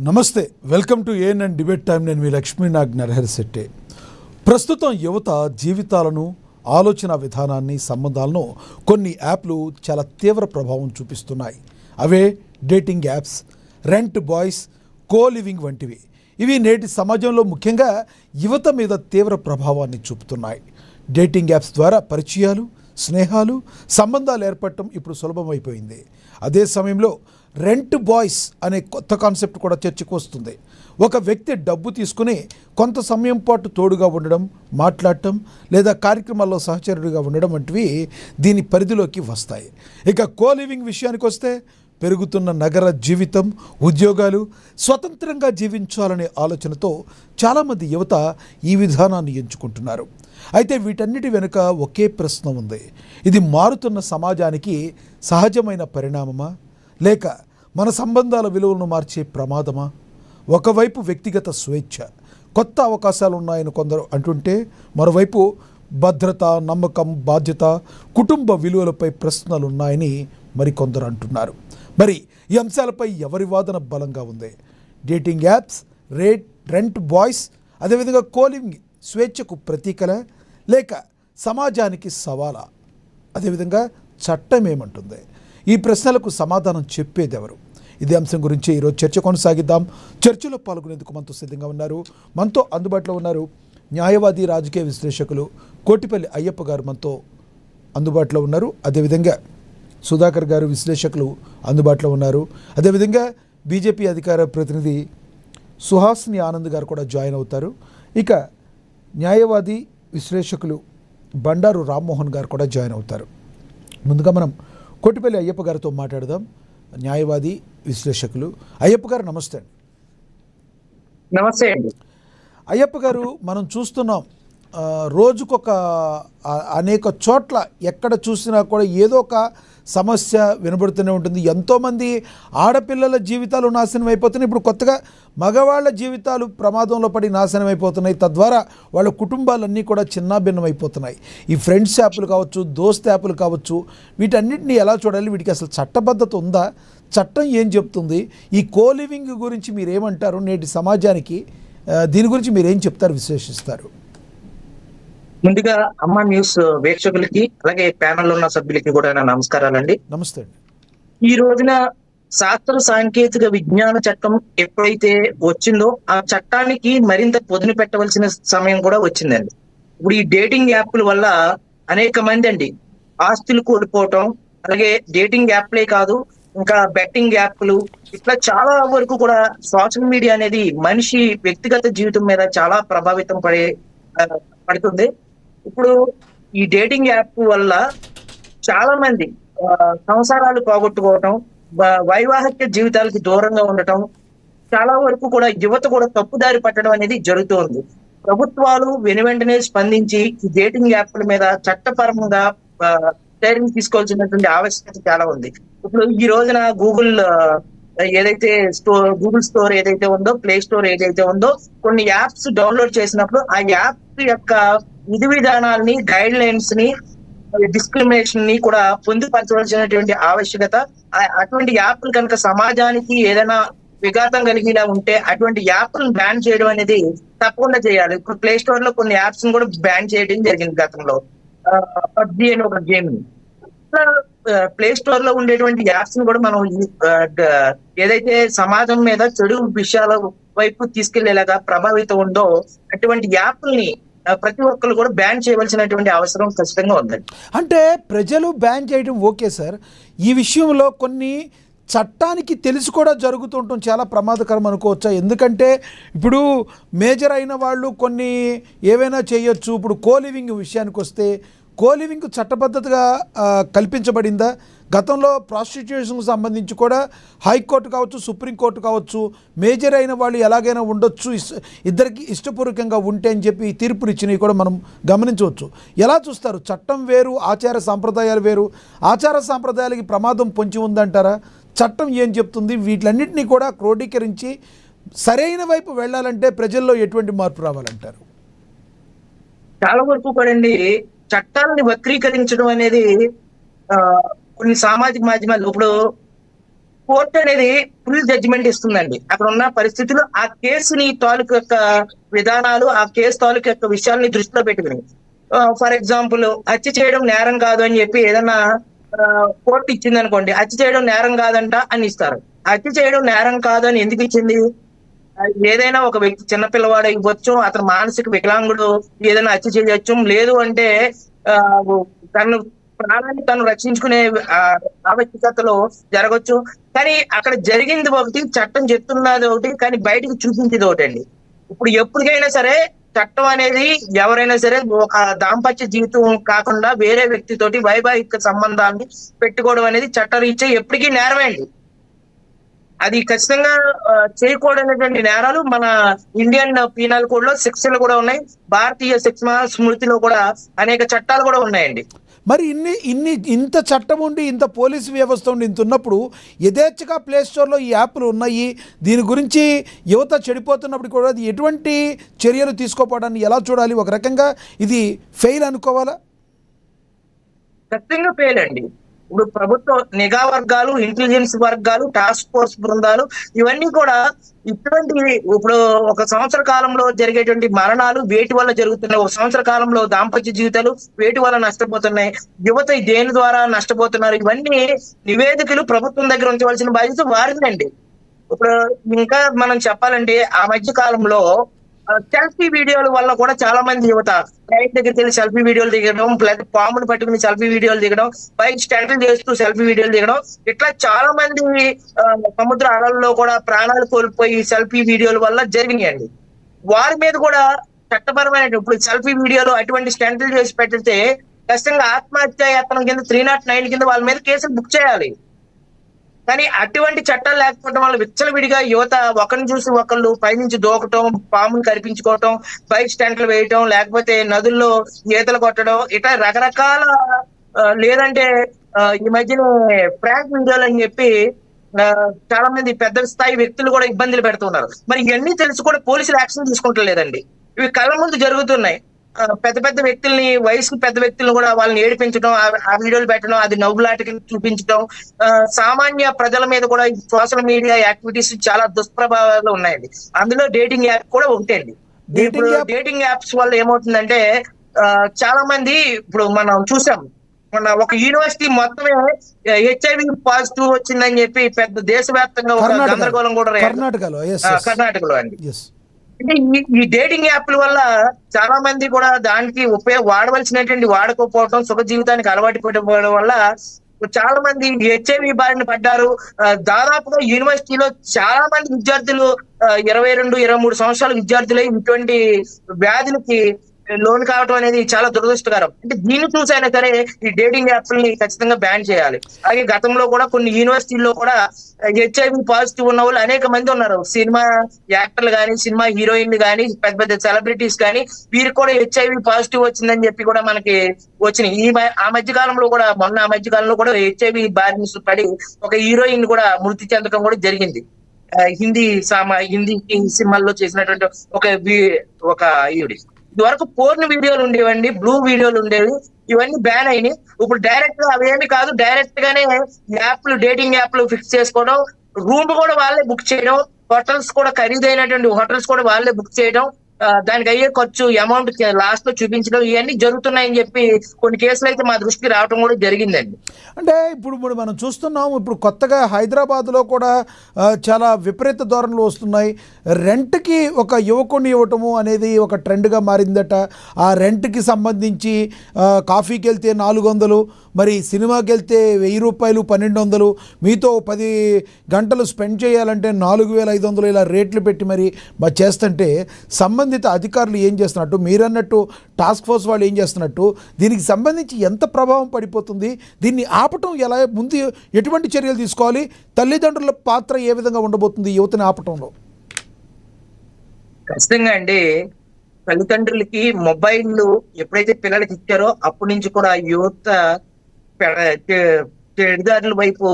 నమస్తే, welcome to ANN debate time. నేను మీ లక్ష్మీనాగ్ నరహరిశెట్టి. ప్రస్తుతం యువత జీవితాలను, ఆలోచన విధానాన్ని, సంబంధాలను కొన్ని యాప్లు చాలా తీవ్ర ప్రభావం చూపిస్తున్నాయి. అవే dating apps, rent boys, co living వంటివి. ఇవి నేటి సమాజంలో ముఖ్యంగా యువత మీద తీవ్ర ప్రభావాన్ని చూపుతున్నాయి. డేటింగ్ యాప్స్ ద్వారా పరిచయాలు, స్నేహాలు, సంబంధాలు ఏర్పడటం ఇప్పుడు సులభమైపోయింది. అదే సమయంలో రెంట్ బాయ్స్ అనే కొత్త కాన్సెప్ట్ కూడా చర్చకు వస్తుంది. ఒక వ్యక్తి డబ్బు తీసుకుని కొంత సమయం పాటు తోడుగా ఉండడం, మాట్లాడటం లేదా కార్యక్రమాల్లో సహచరుడిగా ఉండడం వంటివి దీని పరిధిలోకి వస్తాయి. ఇక కో లివింగ్ విషయానికి వస్తే పెరుగుతున్న నగర జీవితం, ఉద్యోగాలు, స్వతంత్రంగా జీవించాలనే ఆలోచనతో చాలామంది యువత ఈ విధానాన్ని ఎంచుకుంటున్నారు. అయితే వీటన్నిటి వెనుక ఒకే ప్రశ్న ఉంది. ఇది మారుతున్న సమాజానికి సహజమైన పరిణామమా, లేక మన సంబంధాల విలువలను మార్చే ప్రమాదమా? ఒకవైపు వ్యక్తిగత స్వేచ్ఛ, కొత్త అవకాశాలు ఉన్నాయని కొందరు అంటుంటే, మరోవైపు భద్రత, నమ్మకం, బాధ్యత, కుటుంబ విలువలపై ప్రశ్నలు ఉన్నాయని మరికొందరు అంటున్నారు. మరి ఈ అంశాలపై ఎవరి వాదన బలంగా ఉంది? డేటింగ్ యాప్స్, రెంట్ బాయ్స్, అదేవిధంగా కోలివింగ్ స్వేచ్ఛకు ప్రతీకలా, లేక సమాజానికి సవాలా? అదేవిధంగా చట్టం ఏమంటుంది? ఈ ప్రశ్నలకు సమాధానం చెప్పేదెవరు? ఇదే అంశం గురించి ఈరోజు చర్చ కొనసాగిద్దాం. చర్చలో పాల్గొనేందుకు మనతో సిద్ధంగా ఉన్నారు, మనతో అందుబాటులో ఉన్నారు న్యాయవాది, రాజకీయ విశ్లేషకులు కోటిపల్లి అయ్యప్ప గారు మనతో అందుబాటులో ఉన్నారు. అదేవిధంగా సుధాకర్ గారు విశ్లేషకులు అందుబాటులో ఉన్నారు. అదేవిధంగా బీజేపీ అధికార ప్రతినిధి సుహాసిని ఆనంద్ గారు కూడా జాయిన్ అవుతారు. ఇక న్యాయవాది, విశ్లేషకులు బండారు రామ్మోహన్ గారు కూడా జాయిన్ అవుతారు. ముందుగా మనం కోటిపల్లి అయ్యప్ప గారితో మాట్లాడదాం. న్యాయవాది, విశ్లేషకులు అయ్యప్ప గారు నమస్తే. నమస్తే అండి. అయ్యప్ప గారు, మనం చూస్తున్నాం రోజుకొక అనేక చోట్ల ఎక్కడ చూసినా కూడా ఏదో ఒక సమస్య వినబడుతూనే ఉంటుంది. ఎంతోమంది ఆడపిల్లల జీవితాలు నాశనం అయిపోతున్నాయి. ఇప్పుడు కొత్తగా మగవాళ్ళ జీవితాలు ప్రమాదంలో పడి నాశనం అయిపోతున్నాయి. తద్వారా వాళ్ళ కుటుంబాలన్నీ కూడా చిన్నాభిన్నం అయిపోతున్నాయి. ఈ ఫ్రెండ్స్ యాప్లు కావచ్చు, దోస్త్ యాప్లు కావచ్చు, వీటన్నిటిని ఎలా చూడాలి? వీటికి అసలు చట్టబద్ధత ఉందా? చట్టం ఏం చెప్తుంది? ఈ కోలివింగ్ గురించి మీరేమంటారు? నేటి సమాజానికి దీని గురించి మీరేం చెప్తారు, విశ్లేషిస్తారు? ముందుగా అమ్మ న్యూస్ వీక్షకులకి, అలాగే ప్యానెల్ ఉన్న సభ్యులకి కూడా నా నమస్కారాలండి. నమస్తే అండి. ఈ రోజున శాస్త్ర సాంకేతిక విజ్ఞాన చట్టం ఎప్పుడైతే వచ్చిందో ఆ చట్టానికి మరింత పొదును పెట్టవలసిన సమయం కూడా వచ్చిందండి. ఇప్పుడు ఈ డేటింగ్ యాప్ల వల్ల అనేక మంది అండి ఆస్తులు కోల్పోవటం, అలాగే డేటింగ్ యాప్లే కాదు ఇంకా బెట్టింగ్ యాప్లు, ఇట్లా చాలా వరకు కూడా సోషల్ మీడియా అనేది మనిషి వ్యక్తిగత జీవితం మీద చాలా ప్రభావితం పడుతుంది. ఇప్పుడు ఈ డేటింగ్ యాప్ వల్ల చాలా మంది సంసారాలు పోగొట్టుకోవటం, వైవాహిక జీవితాలకి దూరంగా ఉండటం, చాలా వరకు కూడా యువత కూడా తప్పుదారి పట్టడం అనేది జరుగుతోంది. ప్రభుత్వాలు వెనువెంటనే స్పందించి ఈ డేటింగ్ యాప్ల మీద చట్టపరంగా చర్యలు తీసుకోవాల్సినటువంటి ఆవశ్యకత చాలా ఉంది. ఇప్పుడు ఈ రోజున గూగుల్ స్టోర్ ఏదైతే ఉందో, ప్లే స్టోర్ ఏదైతే ఉందో, కొన్ని యాప్స్ డౌన్లోడ్ చేసినప్పుడు ఆ యాప్ యొక్క విధి విధానాలని, గైడ్ లైన్స్ ని, డిస్క్రిమినేషన్ ని కూడా పొందుపరచవలసినటువంటి ఆవశ్యకత. అటువంటి యాప్లు కనుక సమాజానికి ఏదైనా విఘాతం కలిగిలా ఉంటే అటువంటి యాప్లను బ్యాన్ చేయడం అనేది తప్పకుండా చేయాలి. ఇప్పుడు ప్లే స్టోర్ లో కొన్ని యాప్స్ ని కూడా బ్యాన్ చేయడం జరిగింది గతంలో. పబ్జి అని ఒక గేమ్ ని, ప్లే స్టోర్ లో ఉండేటువంటి యాప్స్ ని కూడా మనం ఏదైతే సమాజం మీద చెడు విషయాల వైపు తీసుకెళ్లేలాగా ప్రభావితం ఉందో అటువంటి యాప్ల్ని ప్రతి ఒక్కరు కూడా బ్యాన్ చేయవలసినటువంటి అవసరం ఖచ్చితంగా ఉందండి. అంటే ప్రజలు బ్యాన్ చేయడం ఓకే సార్, ఈ విషయంలో కొన్ని చట్టానికి తెలిసి కూడా జరుగుతుండటం చాలా ప్రమాదకరం అనుకోవచ్చా? ఎందుకంటే ఇప్పుడు మేజర్ అయిన వాళ్ళు కొన్ని ఏవైనా చేయొచ్చు. ఇప్పుడు కోలివింగ్ విషయానికి వస్తే, కోలివింగ్ చట్టబద్ధతగా కల్పించబడిందా? గతంలో ప్రాస్టిట్యూషన్కు సంబంధించి కూడా హైకోర్టు కావచ్చు, సుప్రీంకోర్టు కావచ్చు, మేజర్ అయిన వాళ్ళు ఎలాగైనా ఉండొచ్చు, ఇద్దరికి ఇష్టపూర్వకంగా ఉంటే అని చెప్పి తీర్పునిచ్చినవి కూడా మనం గమనించవచ్చు. ఎలా చూస్తారు? చట్టం వేరు, ఆచార సాంప్రదాయాలు వేరు. ఆచార సాంప్రదాయాలకి ప్రమాదం పొంచి ఉందంటారా? చట్టం ఏం చెప్తుంది? వీటిలన్నింటినీ కూడా క్రోడీకరించి సరైన వైపు వెళ్ళాలంటే ప్రజల్లో ఎటువంటి మార్పు రావాలంటారు? చాలా వరకు కూడా అండి చట్టాలని వక్రీకరించడం అనేది కొన్ని సామాజిక మాధ్యమాలు, ఇప్పుడు కోర్టు అనేది ఫుల్ జడ్జిమెంట్ ఇస్తుందండి. అక్కడ ఉన్న పరిస్థితులు ఆ కేసుని తాలూకు యొక్క విధానాలు, ఆ కేసు తాలూకు యొక్క విషయాల్ని దృష్టిలో పెట్టుకుని ఫర్ ఎగ్జాంపుల్ హత్య చేయడం నేరం కాదు అని చెప్పి ఏదన్నా కోర్టు ఇచ్చింది అనుకోండి, హత్య చేయడం నేరం కాదంట అని ఇస్తారు. హత్య చేయడం నేరం కాదు అని ఎందుకు ఇచ్చింది? ఏదైనా ఒక వ్యక్తి చిన్నపిల్లవాడు ఇవ్వచ్చు, అతను మానసిక వికలాంగుడు ఏదైనా హత్య చేయొచ్చు, లేదు అంటే ఆ తను ప్రాణాన్ని తను రక్షించుకునే ఆవశ్యకతలో జరగచ్చు. కానీ అక్కడ జరిగింది ఒకటి, చట్టం చెప్తున్నది ఒకటి, కానీ బయటకు చూపించేది ఒకటి అండి. ఇప్పుడు ఎప్పటికైనా సరే చట్టం అనేది ఎవరైనా సరే ఒక దాంపత్య జీవితం కాకుండా వేరే వ్యక్తితోటి వైవాహిక సంబంధాన్ని పెట్టుకోవడం అనేది చట్టరీత్యా ఎప్పటికీ నేరమే అండి. అది ఖచ్చితంగా చేయకూడనటువంటి నేరాలు మన ఇండియన్ పీనల్ కోడ్ లో శిక్షలు కూడా ఉన్నాయి. భారతీయ శిక్షణ స్మృతిలో కూడా అనేక చట్టాలు కూడా ఉన్నాయండి. మరి ఇంత చట్టం ఉండి, ఇంత పోలీసు వ్యవస్థ ఉండి, ఇంత ఉన్నప్పుడు యథేచ్ఛగా ప్లే స్టోర్లో ఈ యాప్లు ఉన్నాయి. దీని గురించి యువత చెడిపోతున్నప్పుడు కూడా అది ఎటువంటి చర్యలు తీసుకోపోవడాన్ని ఎలా చూడాలి? ఒక రకంగా ఇది ఫెయిల్ అనుకోవాలా? ఖచ్చితంగా ఫెయిల్ అండి. ఇప్పుడు ప్రభుత్వ నిఘా వర్గాలు, ఇంటెలిజెన్స్ వర్గాలు, టాస్క్ ఫోర్స్ బృందాలు ఇవన్నీ కూడా ఇటువంటి ఇప్పుడు ఒక సంవత్సర కాలంలో జరిగేటువంటి మరణాలు వేటి వల్ల జరుగుతున్నాయి, ఒక సంవత్సర కాలంలో దాంపత్య జీవితాలు వేటి వల్ల నష్టపోతున్నాయి, యువత దేని ద్వారా నష్టపోతున్నారు, ఇవన్నీ నివేదికలు ప్రభుత్వం దగ్గర ఉంచవలసిన బాధ్యత వారిదండి. ఇప్పుడు ఇంకా మనం చెప్పాలంటే ఆ మధ్య కాలంలో సెల్ఫీ వీడియోల వల్ల కూడా చాలా మంది యువత బైక్ దగ్గరికి వెళ్ళి సెల్ఫీ వీడియోలు దిగడం, లేదా పామును పట్టుకుని సెల్ఫీ వీడియోలు దిగడం, బైక్ స్టంట్లు చేస్తూ సెల్ఫీ వీడియోలు దిగడం, ఇట్లా చాలా మంది సముద్ర అలల్లో కూడా ప్రాణాలు కోల్పోయి సెల్ఫీ వీడియోల వల్ల జరిగినాయండి. వారి మీద కూడా చట్టపరమైన ఇప్పుడు సెల్ఫీ వీడియోలు అటువంటి స్టంట్లు చేసి పెట్టితే ఖచ్చితంగా ఆత్మహత్య యత్నం కింద 309 కింద వాళ్ళ మీద కేసులు బుక్ చేయాలి. కానీ అటువంటి చట్టాలు లేకపోవడం వల్ల విచ్చలవిడిగా యువత ఒకరిని చూసి ఒకళ్ళు పైనుంచి దూకటం, పామును కనిపించుకోవటం, బైక్ స్టంట్లు వేయటం, లేకపోతే నదుల్లో ఈతలు కొట్టడం, ఇట్లా రకరకాల లేదంటే ఈ మధ్యన ప్రాంక్ వీడియోలు అని చెప్పి చాలా మంది పెద్ద స్థాయి వ్యక్తులు కూడా ఇబ్బందులు పెడుతున్నారు. మరి ఇవన్నీ తెలిసి కూడా పోలీసులు యాక్షన్ తీసుకుంటలేదండి. ఇవి కళ్ళ ముందు జరుగుతున్నాయి. పెద్ద పెద్ద వ్యక్తుల్ని, వయసు పెద్ద వ్యక్తులను కూడా వాళ్ళని ఏడిపించడం, ఆ వీడియోలు పెట్టడం, అది నవ్వులాటకి చూపించడం, సామాన్య ప్రజల మీద కూడా సోషల్ మీడియా యాక్టివిటీస్ చాలా దుష్ప్రభావాలు ఉన్నాయండి. అందులో డేటింగ్ యాప్ కూడా ఒకటే అండి. ఇప్పుడు డేటింగ్ యాప్స్ వల్ల ఏమవుతుందంటే చాలా మంది ఇప్పుడు మనం చూసాం, మన ఒక యూనివర్సిటీ మొత్తమే HIV పాజిటివ్ వచ్చిందని చెప్పి పెద్ద దేశవ్యాప్తంగా ఒక గందరగోళం కూడా కర్ణాటకలో అండి. అంటే ఈ డేటింగ్ యాప్ల వల్ల చాలా మంది కూడా దానికి వాడవలసినటువంటి వాడకపోవడం, సుఖ జీవితానికి అలవాటు పడిపోవడం వల్ల చాలా మంది HIV బారిన పడ్డారు. దాదాపుగా యూనివర్సిటీలో చాలా మంది విద్యార్థులు 22-23 సంవత్సరాల విద్యార్థులై ఇటువంటి వ్యాధులకి లోన్ కావడం అనేది చాలా దురదృష్టకరం. అంటే దీన్ని చూసైనా సరే ఈ డేటింగ్ యాప్లని ఖచ్చితంగా బ్యాన్ చేయాలి. అలాగే గతంలో కూడా కొన్ని యూనివర్సిటీల్లో కూడా HIV పాజిటివ్ ఉన్న వాళ్ళు అనేక మంది ఉన్నారు. సినిమా యాక్టర్లు కానీ, సినిమా హీరోయిన్లు కానీ, పెద్ద పెద్ద సెలబ్రిటీస్ కానీ, వీరికి కూడా HIV పాజిటివ్ వచ్చిందని చెప్పి కూడా మనకి వచ్చినాయి. ఆ మధ్య కాలంలో కూడా ఆ మధ్య కాలంలో కూడా HIV బారిన పడి ఒక హీరోయిన్ కూడా మృతి చెందడం కూడా జరిగింది. హిందీ సినిమాల్లో చేసినటువంటి ఒక ఈవిడి. ఇదివరకు పోర్న్ వీడియోలు ఉండేవండి, బ్లూ వీడియోలు ఉండేవి, ఇవన్నీ బ్యాన్ అయినాయి. ఇప్పుడు డైరెక్ట్ గా అవేమి కాదు, డైరెక్ట్ గానే యాప్లు, డేటింగ్ యాప్లు ఫిక్స్ చేసుకోవడం, రూమ్ కూడా వాళ్ళే బుక్ చేయడం, హోటల్స్ కూడా ఖరీదైనటువంటి హోటల్స్ కూడా వాళ్ళే బుక్ చేయడం, దానికి అయ్యే ఖర్చు అమౌంట్ లాస్ట్ లో చూపించడం, ఇవన్నీ జరుగుతున్నాయని చెప్పి కొన్ని కేసులు అయితే మా దృష్టికి రావడం కూడా జరిగిందండి. అంటే ఇప్పుడు మనం చూస్తున్నాం, ఇప్పుడు కొత్తగా హైదరాబాద్లో కూడా చాలా విపరీత ధోరణులు వస్తున్నాయి. రెంట్కి ఒక యువకుని ఇవ్వటము అనేది ఒక ట్రెండ్గా మారిందట. ఆ రెంట్కి సంబంధించి కాఫీకి వెళ్తే 400, మరి సినిమాకి వెళ్తే 1000 రూపాయలు, 1200, మీతో 10 గంటలు స్పెండ్ చేయాలంటే 4500 ఇలా రేట్లు పెట్టి మరి చేస్తుంటే సంబంధిత అధికారులు ఏం చేస్తున్నట్టు, మీరన్నట్టు టాస్క్ ఫోర్స్ వాళ్ళు ఏం చేస్తున్నట్టు, దీనికి సంబంధించి ఎంత ప్రభావం పడిపోతుంది, దీన్ని ఆపటం ఎలా, ముందు ఎటువంటి చర్యలు తీసుకోవాలి, తల్లిదండ్రుల పాత్ర ఏ విధంగా ఉండబోతుంది యువతని ఆపటంలో? ఖచ్చితంగా అండి, తల్లిదండ్రులకి మొబైల్ ఎప్పుడైతే పిల్లలకి ఇచ్చారో అప్పటి నుంచి కూడా యువత చెడుదారుల వైపు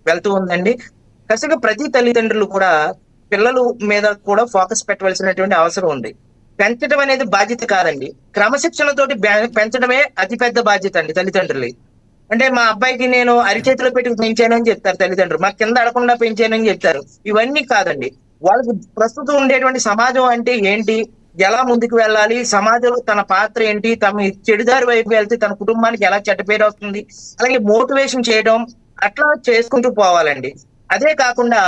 వెళ్తూ ఉందండి. ఖచ్చితంగా ప్రతి తల్లిదండ్రులు కూడా పిల్లల మీద కూడా ఫోకస్ పెట్టవలసినటువంటి అవసరం ఉంది. పెంచడం అనేది బాధ్యత కాదండి, క్రమశిక్షణతోటి పెంచడమే అతిపెద్ద బాధ్యత అండి తల్లిదండ్రులు. అంటే మా అబ్బాయికి నేను అరిచేతిలో పెట్టి పెంచాను అని చెప్తారు తల్లిదండ్రులు, మా కింద అడకుండా పెంచాను అని చెప్తారు. ఇవన్నీ కాదండి. వాళ్ళకి ప్రస్తుతం ఉండేటువంటి సమాజం అంటే ఏంటి, ఎలా ముందుకు వెళ్ళాలి, సమాజంలో తన పాత్ర ఏంటి, తమ చెడుదారి వైపు వెళ్తే తన కుటుంబానికి ఎలా చెడ్డ పేరు వస్తుంది, అలాగే మోటివేషన్ చేయడం, అట్లా చేసుకుంటూ పోవాలండి. అదే కాకుండా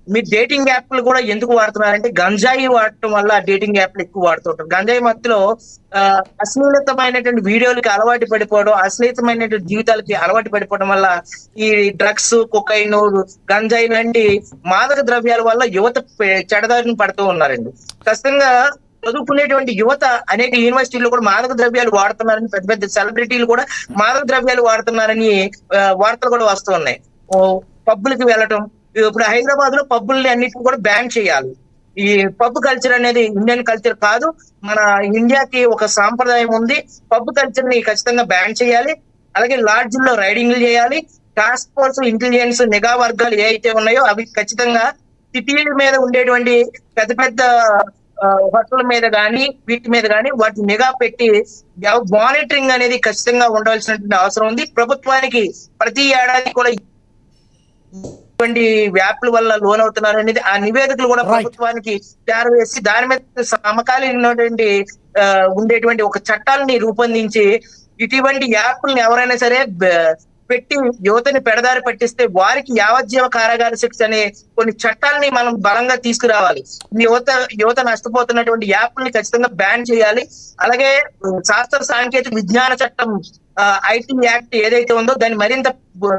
మీరు డేటింగ్ యాప్లు కూడా ఎందుకు వాడుతున్నారంటే గంజాయి వాడటం వల్ల డేటింగ్ యాప్లు ఎక్కువ వాడుతుంటారు. గంజాయి మత్తులో అశ్లీలతమైనటువంటి వీడియోలకి అలవాటు పడిపోవడం, అశ్లీలతమైనటువంటి జీవితాలకి అలవాటు పడిపోవడం వల్ల ఈ డ్రగ్స్, కొకైన్, గంజాయి లాంటి మాదక ద్రవ్యాల వల్ల యువత చెడదారిని పడుతూ ఉన్నారండి. ఖచ్చితంగా చదువుకునేటువంటి యువత అనేక యూనివర్సిటీల్లో కూడా మాదక ద్రవ్యాలు వాడుతున్నారని, పెద్ద పెద్ద సెలబ్రిటీలు కూడా మాదక ద్రవ్యాలు వాడుతున్నారని వార్తలు కూడా వస్తూ ఉన్నాయి. పబ్బులకి వెళ్ళటం, ఇప్పుడు హైదరాబాద్ లో పబ్బుల్ని అన్నిటిని కూడా బ్యాన్ చేయాలి. ఈ పబ్ కల్చర్ అనేది ఇండియన్ కల్చర్ కాదు, మన ఇండియాకి ఒక సాంప్రదాయం ఉంది. పబ్ కల్చర్ ని ఖచ్చితంగా బ్యాన్ చేయాలి. అలాగే లాడ్జ్ల్లో రైడింగ్లు చేయాలి. టాస్క్ ఫోర్స్, ఇంటెలిజెన్స్, నిఘా వర్గాలు ఏవైతే ఉన్నాయో అవి ఖచ్చితంగా సిటీల మీద ఉండేటువంటి పెద్ద పెద్ద హోటల్ మీద కానీ వీటి మీద కానీ వాటి నిఘా పెట్టి మానిటరింగ్ అనేది ఖచ్చితంగా ఉండవలసినటువంటి అవసరం ఉంది. ప్రభుత్వానికి ప్రతి ఏడాది కూడా వ్యాప్ల వల్ల లోన్ అవుతున్నారు అనేది ఆ నివేదికలు కూడా ప్రభుత్వానికి చేరవేసి దాని మీద సమకాలీనటువంటి ఉండేటువంటి ఒక చట్టాలని రూపొందించి ఇటువంటి యాప్లను ఎవరైనా సరే పెట్టి యువతని పెడదారి పట్టిస్తే వారికి యావజ్జీవ కారాగార శిక్ష అనే కొన్ని చట్టాలని మనం బలంగా తీసుకురావాలి. యువత నష్టపోతున్నటువంటి యాప్ని ఖచ్చితంగా బ్యాన్ చేయాలి. అలాగే శాస్త్ర సాంకేతిక విజ్ఞాన చట్టం ఐటీ యాక్ట్ ఏదైతే ఉందో దాన్ని మరింత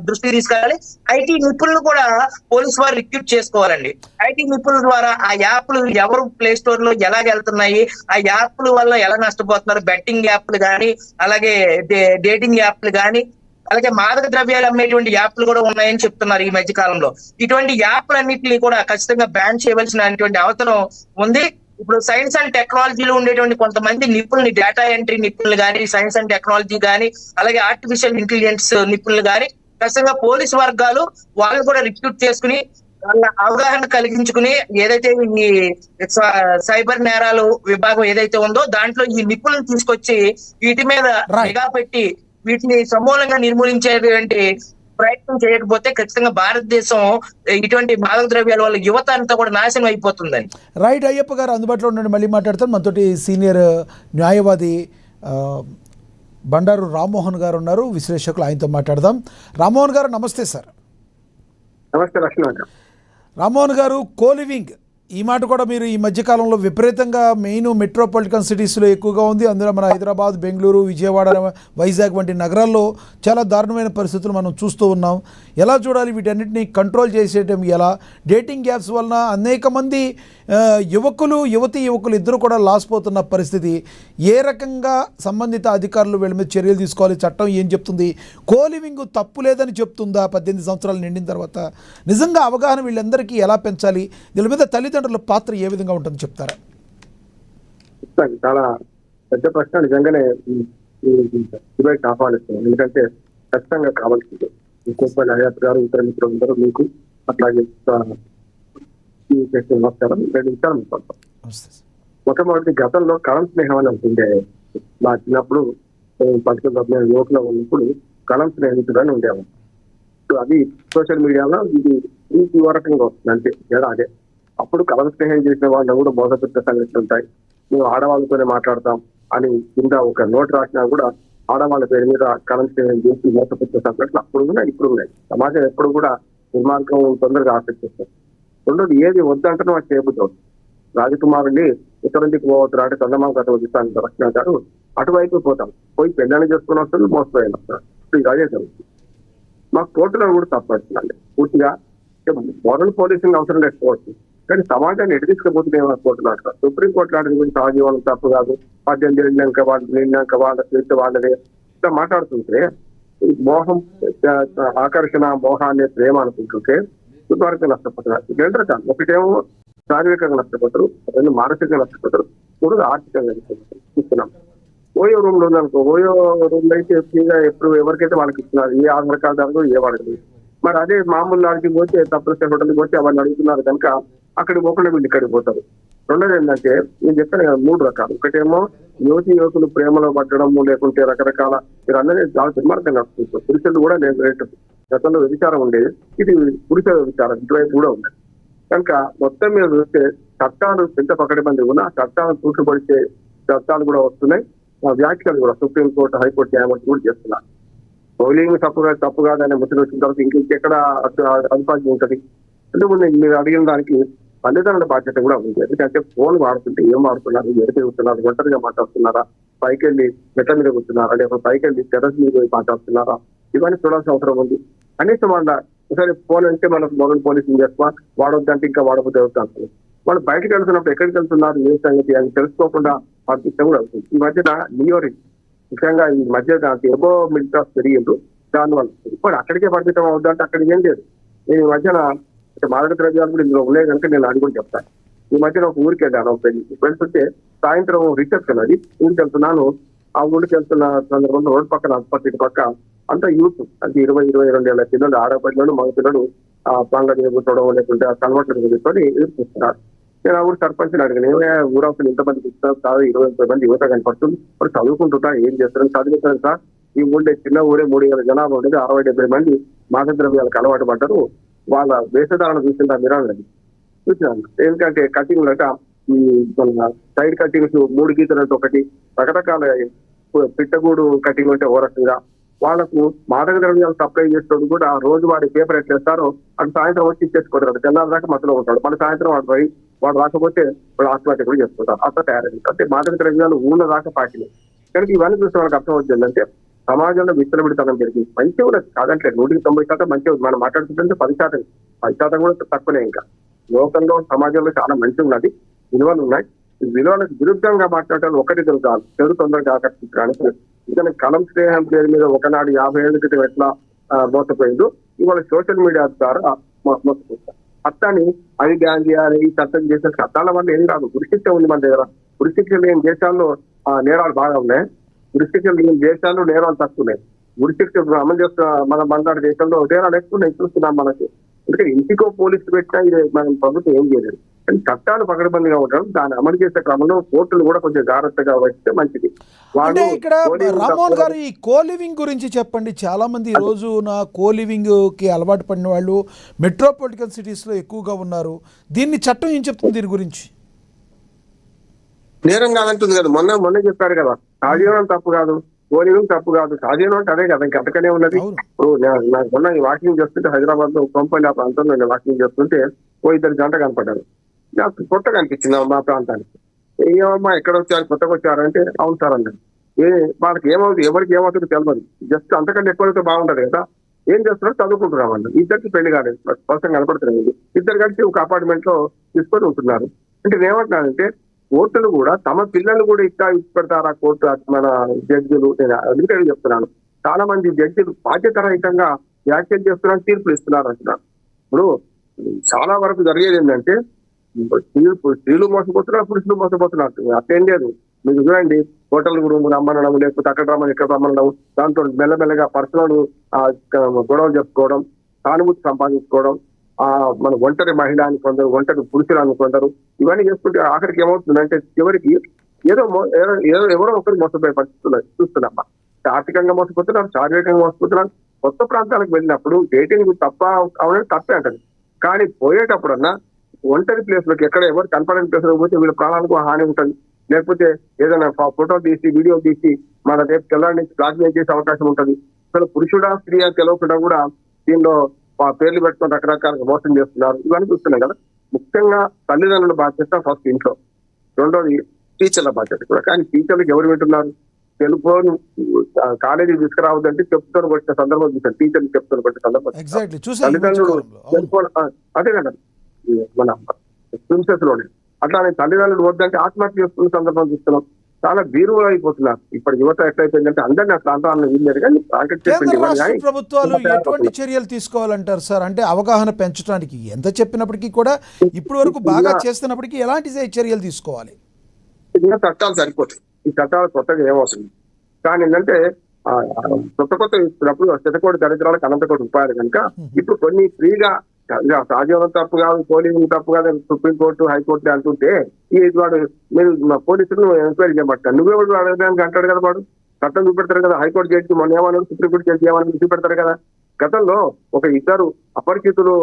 దృష్టికి తీసుకెళ్ళాలి. ఐటీ నిపుణులు కూడా పోలీసు వారు రిక్రూట్ చేసుకోవాలండి. ఐటీ నిపుణుల ద్వారా ఆ యాప్లు ఎవరు ప్లే స్టోర్ లో ఎలా వెళ్తున్నాయి, ఆ యాప్ల వల్ల ఎలా నష్టపోతున్నారు, బెట్టింగ్ యాప్లు కానీ, అలాగే డేటింగ్ యాప్లు కానీ, అలాగే మాదక ద్రవ్యాలు అమ్మేటువంటి యాప్లు కూడా ఉన్నాయని చెప్తున్నారు ఈ మధ్య కాలంలో. ఇటువంటి యాప్లన్నింటినీ కూడా ఖచ్చితంగా బ్యాన్ చేయవలసినటువంటి అవసరం ఉంది. ఇప్పుడు సైన్స్ అండ్ టెక్నాలజీలో ఉండేటువంటి కొంతమంది నిపుణులు, డేటా ఎంట్రీ నిపుణులు కానీ, సైన్స్ అండ్ టెక్నాలజీ కానీ, అలాగే ఆర్టిఫిషియల్ ఇంటెలిజెన్స్ నిపుణులు కానీ ఖచ్చితంగా పోలీసు వర్గాలు వాళ్ళు కూడా రిక్రూట్ చేసుకుని వాళ్ళ అవగాహన కలిగించుకుని ఏదైతే ఈ సైబర్ నేరాలు విభాగం ఏదైతే ఉందో దాంట్లో ఈ నిపుణులను తీసుకొచ్చి వీటి మీద నిఘా పెట్టి వీటిని సమూలంగా నిర్మూలించేటువంటి ప్రయత్నం చేయకపోతే ఖచ్చితంగా భారతదేశం ఇటువంటి మాదక ద్రవ్యాల వల్ల యువత అంతా కూడా నాశనం అయిపోతుందని. రైట్, అయ్యప్ప గారు అందుబాటులో ఉండండి, మళ్ళీ మాట్లాడతాను. మనతోటి సీనియర్ న్యాయవాది బండారు రామ్మోహన్ గారు ఉన్నారు, విశ్లేషకులు, ఆయనతో మాట్లాడదాం. రామ్మోహన్ గారు నమస్తే సార్. నమస్తే లక్ష్మణ్. రామ్మోహన్ గారు, కోలివింగ్ ఈ మాట కూడా మీరు ఈ మధ్యకాలంలో విపరీతంగా మెయిన్ మెట్రోపాలిటన్ సిటీస్లో ఎక్కువగా ఉంది. అందులో మన హైదరాబాద్, బెంగళూరు, విజయవాడ, వైజాగ్ వంటి నగరాల్లో చాలా దారుణమైన పరిస్థితులు మనం చూస్తూ ఉన్నాం. ఎలా చూడాలి వీటన్నిటిని కంట్రోల్ చేసేయటం ఎలా? డేటింగ్ యాప్స్ వలన అనేక మంది యువకులు ఇద్దరు కూడా లాస్ పోతున్న పరిస్థితి. ఏ రకంగా సంబంధిత అధికారులు వీళ్ళ మీద చర్యలు తీసుకోవాలి? చట్టం ఏం చెప్తుంది? కోలివింగ్ తప్పు లేదని చెప్తుందా 18 సంవత్సరాలు నిండిన తర్వాత? నిజంగా అవగాహన వీళ్ళందరికీ ఎలా పెంచాలి? దీని మీద తల్లిదండ్రుల పాత్ర ఏ విధంగా ఉంటుందని చెప్తారా? చాలా పెద్ద ప్రశ్న, నిజంగానే డిబేట్ ఆహ్వానిస్తాం. ఎందుకంటే ఖచ్చితంగా కావాల్సింది అయ్యప్ప గారు, ఇతర మిత్రులందరూ మీకు అట్లాగే నమస్కారం. 2 నిమిషాలు మాట్లాడతాం. మొట్టమొదటి గతంలో కలం స్నేహం అని ఉంటుండే. మా చిన్నప్పుడు 19 యువకులో ఉన్నప్పుడు కలం స్నేహితుడు అని ఉండేవాళ్ళు. అది సోషల్ మీడియాలో ఇది రకంగా వస్తుంది అంతే, అదే. అప్పుడు కలం స్నేహం చేసిన వాళ్ళు కూడా మోసపెట్టే సంగతులు ఉంటాయి. మేము ఆడవాళ్ళతోనే మాట్లాడతాం అని కింద ఒక నోట్ రాసినా కూడా ఆడవాళ్ళ పేరు మీద కలం స్నేహం చేసి మోసపెట్టే సంగతులు అప్పుడు ఉన్నాయి, ఇప్పుడు ఉన్నాయి. సమాజం ఎప్పుడు కూడా దుర్మార్గం తొందరగా ఆసక్తిస్తారు. రెండోది, ఏది వద్దంటే మాకు చేయబుద్దాం. రాజకుమారుని ఉత్తరందికి పోతున్నాడు, చందమామ కథ వదిస్తాను రక్షణ గారు, అటువైపు పోతాం. పోయి పెళ్ళని చేసుకుని వస్తారు, మోసపోయిన వస్తారు. ఇప్పుడు అదే జరుగుతుంది. మాకు కోర్టులో కూడా తప్పడుతుందండి. పూర్తిగా మోరల్ పోలీసింగ్ అవసరం లేకపోవచ్చు, కానీ సమాజాన్ని ఎటు తీసుకుపోతుంది కోర్టులు ఆడతారు. సుప్రీంకోర్టు లాంటి గురించి సహజీవనం తప్పు కాదు, 18 నిండాక వాళ్ళ స్వేచ్ఛ వాళ్ళదే ఇట్లా మాట్లాడుతుంటే, మోహం, ఆకర్షణ, మోహాన్ని ప్రేమ అనుకుంటుంటే దుర్మార్గంగా నష్టపోతున్నారు. 2 రకాలు. ఒకటేమో శారీరకంగా నష్టపోతారు, 2 మానసికంగా నష్టపోతారు, 3 ఆర్థికంగా నష్టపోతారు. చూస్తున్నాం. ఓయో రూమ్ లో ఉందనుకో, ఓయో రూమ్ లో అయితే ఫ్రీగా ఎప్పుడు ఎవరికైతే వాళ్ళకి ఇస్తున్నారు, ఏ ఆధార్ కార్డు అనుకో ఏ వాడదు. మరి అదే మామూలు లాడ్జికి పోతే, తప్పనిసరి హోటల్కి పోతే అవన్నీ అడుగుతున్నారు కనుక అక్కడికి పోకుండా వీళ్ళు ఇక్కడికి పోతారు. రెండోది ఏంటంటే నేను చెప్పాను కదా 3 రకాలు. ఒకటేమో యువకులు ప్రేమలో పట్టడము, లేకుంటే రకరకాల మీరు అందరూ చాలా దుర్మార్గంగా నడుస్తుంది. పురుషులు కూడా నేను గతంలో వ్యభిచారం ఉండేది, ఇది పురుష వ్యభిచారం ఇటువైపు కూడా ఉండేది. కనుక మొత్తం మీద చూస్తే చట్టాలు ఎంత పకడ్బందీ ఉన్నా చట్టాలను తూటుపడిచే చట్టాలు కూడా వస్తున్నాయి, వ్యాఖ్యలు కూడా సుప్రీంకోర్టు, హైకోర్టు న్యాయమూర్తి కూడా చేస్తున్నారు. బౌలింగ్ తప్పు కాదనే ముచ్చట వచ్చిన తర్వాత ఇంకెక్కడ అధిపాద్యం ఉంటుంది. అంటే మీరు అడిగిన దానికి తల్లిదండ్రుల బాధ్యత కూడా ఉంది. ఎందుకంటే ఫోన్ వాడుతుంటే ఏం వాడుతున్నారు, ఎక్కడ తిరుగుతున్నారు, ఒంటరిగా మాట్లాడుతున్నారా, పైకి వెళ్ళి మెట్ల మీద కూర్చున్నారా, లేకపోతే పైకి వెళ్ళి టెర్రస్ మీద మాట్లాడుతున్నారా, ఇవన్నీ చూడాల్సిన అవసరం ఉంది. కనీసం వాళ్ళ సరే ఫోన్ అంటే మనకు మొబైల్ పోలీసింగ్ చేస్తా, వాడొద్దంటే ఇంకా వాడకపోతే అవుతాను. వాళ్ళు బయటకు వెళ్తున్నప్పుడు ఎక్కడికి వెళ్తున్నారు, ఏ సంగతి అని తెలుసుకోకుండా పంపించడం కూడా అవుతుంది. ఈ మధ్యన నియోరింగ్ ముఖ్యంగా ఈ మధ్య దానికి ఎబో మిడిల్ క్లాస్ పెరిగిండ్రు, దానివల్ల ఇప్పుడు అక్కడికే పరిమితం అవుద్దంటే అక్కడికి ఏం లేదు. నేను ఈ మధ్యన మాదక ద్రవ్యాలు కూడా ఇందులో ఉన్నాయి కనుక నేను అది కూడా చెప్తాను. ఈ మధ్యన ఒక ఊరికి వెళ్ళాను, ఒక పెళ్లికి వెళ్తుంటే సాయంత్రం రిసెప్షన్ అది ఊరికి వెళ్తున్నాను. ఆ ఊరికి వెళ్తున్న సందర్భంలో రోడ్డు పక్కన ఆసుపత్రి పక్క అంతా యూత్ అంటే 20-22 ఏళ్ల పిల్లలు, ఆడపిల్లలు, మగ పిల్లలు ఆ పండ్ల కూర్చోవడం లేకుంటే ఆ కన్వర్టర్ కూర్చొని ఎదుర్కొస్తున్నారు. నేను ఆ ఊరు సర్పంచ్ని అడిగిన, ఊరవసరం ఇంతమంది ఇస్తున్నారు, కాదు 20-30 మంది యువత కనపడుతుంది, మరి చదువుకుంటుంటా ఏం చేస్తారు, చదువుతారు సార్. ఈ ఊళ్ళో చిన్న ఊరే 3000 జనాభా ఉండేది, 60-70 మంది మాదక ద్రవ్యాలకు అలవాటు పడ్డారు. వాళ్ళ వేషధారణ చూసిందా మీరు అన్నది చూసినాను. ఎందుకంటే కటింగ్ లట ఈ సైడ్ కటింగ్స్ 3 గీతలతో ఒకటి, రకరకాల పిట్టగూడు కటింగ్ అంటే ఓ రకంగా, వాళ్ళకు మాదక ద్రవ్యాలు సప్లై చేసేటప్పుడు కూడా రోజు వాడి పేపర్ ఎట్లేస్తారో అటు సాయంత్రం వచ్చి ఇచ్చేసుకోతారు. తెల్లారి దాకా మధ్యలో ఉంటాడు, మన సాయంత్రం వాడు రాకపోతే వాడు ఆత్మహత్య కూడా చేసుకుంటారు. అట్లా తయారైంది. అంటే మాదక ద్రవ్యాలు ఊళ్ళ దాకా పాకినాయి. కనుక ఇవన్నీ చూస్తే మనకు అర్థం అవుతుంది అంటే సమాజంలో విచ్చలవిడితనం జరిగింది. మంచిగా ఉన్నది కాదంటే 100-90% మంచిగా మనం మాట్లాడుతుంటే 10% కూడా తక్కువనే. ఇంకా లోకంలో సమాజంలో చాలా మంచిగా ఉన్నది, విలువలు ఉన్నాయి. ఈ విలువలకు విరుద్ధంగా మాట్లాడటం ఒకటి కాదు, చెడు తొందరగా ఆకర్షించడానికి. ఇంకా కలం స్నేహం పేరు మీద ఒకనాడు 50 ఏళ్ల క్రితం ఎట్లా మోసపోయిందో ఇవాళ సోషల్ మీడియా ద్వారా మోసపోతారు. చట్టాన్ని అది గ్యాన్ చేయాలి, ఈ చట్టం చేసే చట్టాల వల్ల ఏం కాదు. గురిశిక్ష ఉంది మన దగ్గర. గురిశిక్ష లేని దేశాల్లో నేరాలు బాగా ఉన్నాయి, గురిశిక్ష లేని దేశాల్లో నేరాలు తక్కువ ఉన్నాయి. గురిశిక్ష అమలు చేస్తున్న మన బంగారు దేశంలో నేరాలు ఎక్కువ ఉన్నాయి, చూస్తున్నాం మనకి. ఎందుకంటే ఇంటికో పోలీసులు పెట్టినా ఇది మన ప్రభుత్వం ఏం చేయలేదు. కానీ చట్టాలు పకడ్బందీగా ఉండడం, దాన్ని అమలు చేసే క్రమంలో కోర్టులు కూడా కొంచెం జాగ్రత్తగా వహిస్తే మంచిది. అంటే ఇక్కడ రామ్మోహన్ గారు ఈ కోలివింగ్ గురించి చెప్పండి. చాలా మంది ఈ రోజు నా కోలివింగ్ కి అలవాటు పడిన వాళ్ళు మెట్రోపాలిటన్ సిటీస్ లో ఎక్కువగా ఉన్నారు. దీన్ని చట్టం ఏం చెప్తుంది దీని గురించి? నేరం కాదంటుంది కదా, మొన్న చెప్పారు కదా, సాధ్యం తప్పు కాదు, కోలివింగ్ తప్పు కాదు, సాధ్యం అంటే అదే కదా, ఇంకా అంతకనే ఉన్నది. నాకు మొన్న వాకింగ్ చేస్తుంటే హైదరాబాద్ లో కొంపల్లి ఆ ప్రాంతంలో నేను వాకింగ్ చేస్తుంటే ఓ 2 జంట కనపడ్డారు. నాకు కొత్తగా అనిపించింది మా ప్రాంతానికి. ఏమమ్మా ఎక్కడ వచ్చారు, కొత్తగా వచ్చారంటే అవును సార్ అన్నారు. వాళ్ళకి ఏమవుతుంది, ఎవరికి ఏమవుతుందో తెలియదు, జస్ట్ అంతకంటే ఎక్కువైతే బాగుంటది కదా. ఏం చేస్తున్నారు, చదువుకుంటున్నామన్నారు. ఇద్దరికి పెళ్లి కాలేదు, స్పష్టంగా కనపడుతున్నాయి. ఇద్దరు కలిసి ఒక అపార్ట్మెంట్ లో తీసుకొని ఉంటున్నారు. అంటే నేనేమంటున్నానంటే కోర్టులు కూడా తమ పిల్లలు కూడా ఇట్లా ఇచ్చిపెడతారా కోర్టు, మన జడ్జిలు. నేను అందుకే చెప్తున్నాను, చాలా మంది జడ్జిలు బాధ్యతారహితంగా వ్యాఖ్యలు చేస్తున్నారు, తీర్పులు ఇస్తున్నారు అంటున్నారు. ఇప్పుడు చాలా వరకు జరిగేది ఏంటంటే స్త్రీలు మోసపోతున్నారు, పురుషులు మోసపోతున్నారు. అట్లేం లేదు. మీకు చూడండి, హోటల్ రూమ్ రమ్మనడం, లేకపోతే అక్కడ రమ్మని ఇక్కడ రమ్మనడం, దాంతో మెల్లమెల్లగా పర్సనల్ గొడవలు చెప్పుకోవడం, సానుభూతి సంపాదించుకోవడం, మన ఒంటరి మహిళ అని కొందరు, ఒంటరి పురుషులు అని కొందరు, ఇవన్నీ చేసుకుంటే ఆఖరికి ఏమవుతుందంటే చివరికి ఎవరో ఒకరు మోసపోయే పరిస్థితులు చూస్తున్నాం. ఆర్థికంగా మోసపోతున్నారు, శారీరకంగా మోసపోతున్నారు. కొత్త ప్రాంతాలకు వెళ్ళినప్పుడు డేటింగ్ తప్ప అవన్నీ తప్పే అంటది. కానీ పోయేటప్పుడన్నా ఒంటరి ప్లేస్ లోకి ఎక్కడ ఎవరు కనపడని ప్లేస్ లో పోతే వీళ్ళ ప్రాణాలకు హాని ఉంటుంది. లేకపోతే ఏదైనా ఫోటో తీసి వీడియో తీసి మన రేపు తెల్లారి నుంచి బ్లాక్మెయిల్ చేసే అవకాశం ఉంటుంది. అసలు పురుషుడా స్త్రీ అని తెలియకుండా కూడా దీనిలో పేర్లు పెట్టుకుని రకరకాలుగా మోసం చేస్తున్నారు. ఇవన్నీ చూస్తున్నాం కదా. ముఖ్యంగా తల్లిదండ్రుల బాధ్యత ఫస్ట్ ఇంట్లో, రెండోది టీచర్ల బాధ్యత కూడా. కానీ టీచర్లకు ఎవరు వింటున్నారు? తెలుగుని కాలేజీకి తీసుకురావద్దంటే చెప్తాను కొట్టిన సందర్భం చూసాను, టీచర్లు చెప్తాను కొట్టిన సందర్భం. తల్లిదండ్రులు అదే కదా మన ప్రిన్సెస్ లోనే అట్లానే తల్లిదండ్రులు వద్దంటే ఆత్మహత్య చేసుకున్న సందర్భం చూస్తున్నాం. చాలా బీరువులు అయిపోతున్నారు. ఇప్పుడు యువత ఎట్లయిపోయిందంటే అందరినీ ఆ ప్రాంతాలను వీళ్ళేరు. కానీ రాష్ట్ర ప్రభుత్వాలు ఎటువంటి చర్యలు తీసుకోవాలంటారు సార్? అంటే అవగాహన పెంచడానికి ఎంత చెప్పినప్పటికీ కూడా ఇప్పటి వరకు బాగా చేస్తున్నప్పటికీ ఎలాంటి చర్యలు తీసుకోవాలి? చట్టాలు సరిపోతాయి. ఈ చట్టాలు కొత్తగా ఏమవుతుంది కానీ ఏంటంటే కొత్త ఇస్తున్నప్పుడు శతకోటి దరిద్రాలకు అనంతకోటి ఉపాయాలు కనుక ఇప్పుడు కొన్ని ఫ్రీగా సహజీవనం తప్పు కాదు, పోలీసులు తప్పు కాదు, సుప్రీంకోర్టు హైకోర్టు అంటుంటే ఈ వాడు మీరు పోలీసులు ఎంక్వైరీ చేయమంటారు, నువ్వెవరు అడగడానికి అంటాడు కదా వాడు. చట్టం చూపెడతారు కదా, హైకోర్టు జడ్జి మొన్న ఏమన్నాడు, సుప్రీంకోర్టు జడ్జి ఏమన్నా చూపెడతారు కదా. గతంలో ఒక ఇద్దరు అపరిచితులు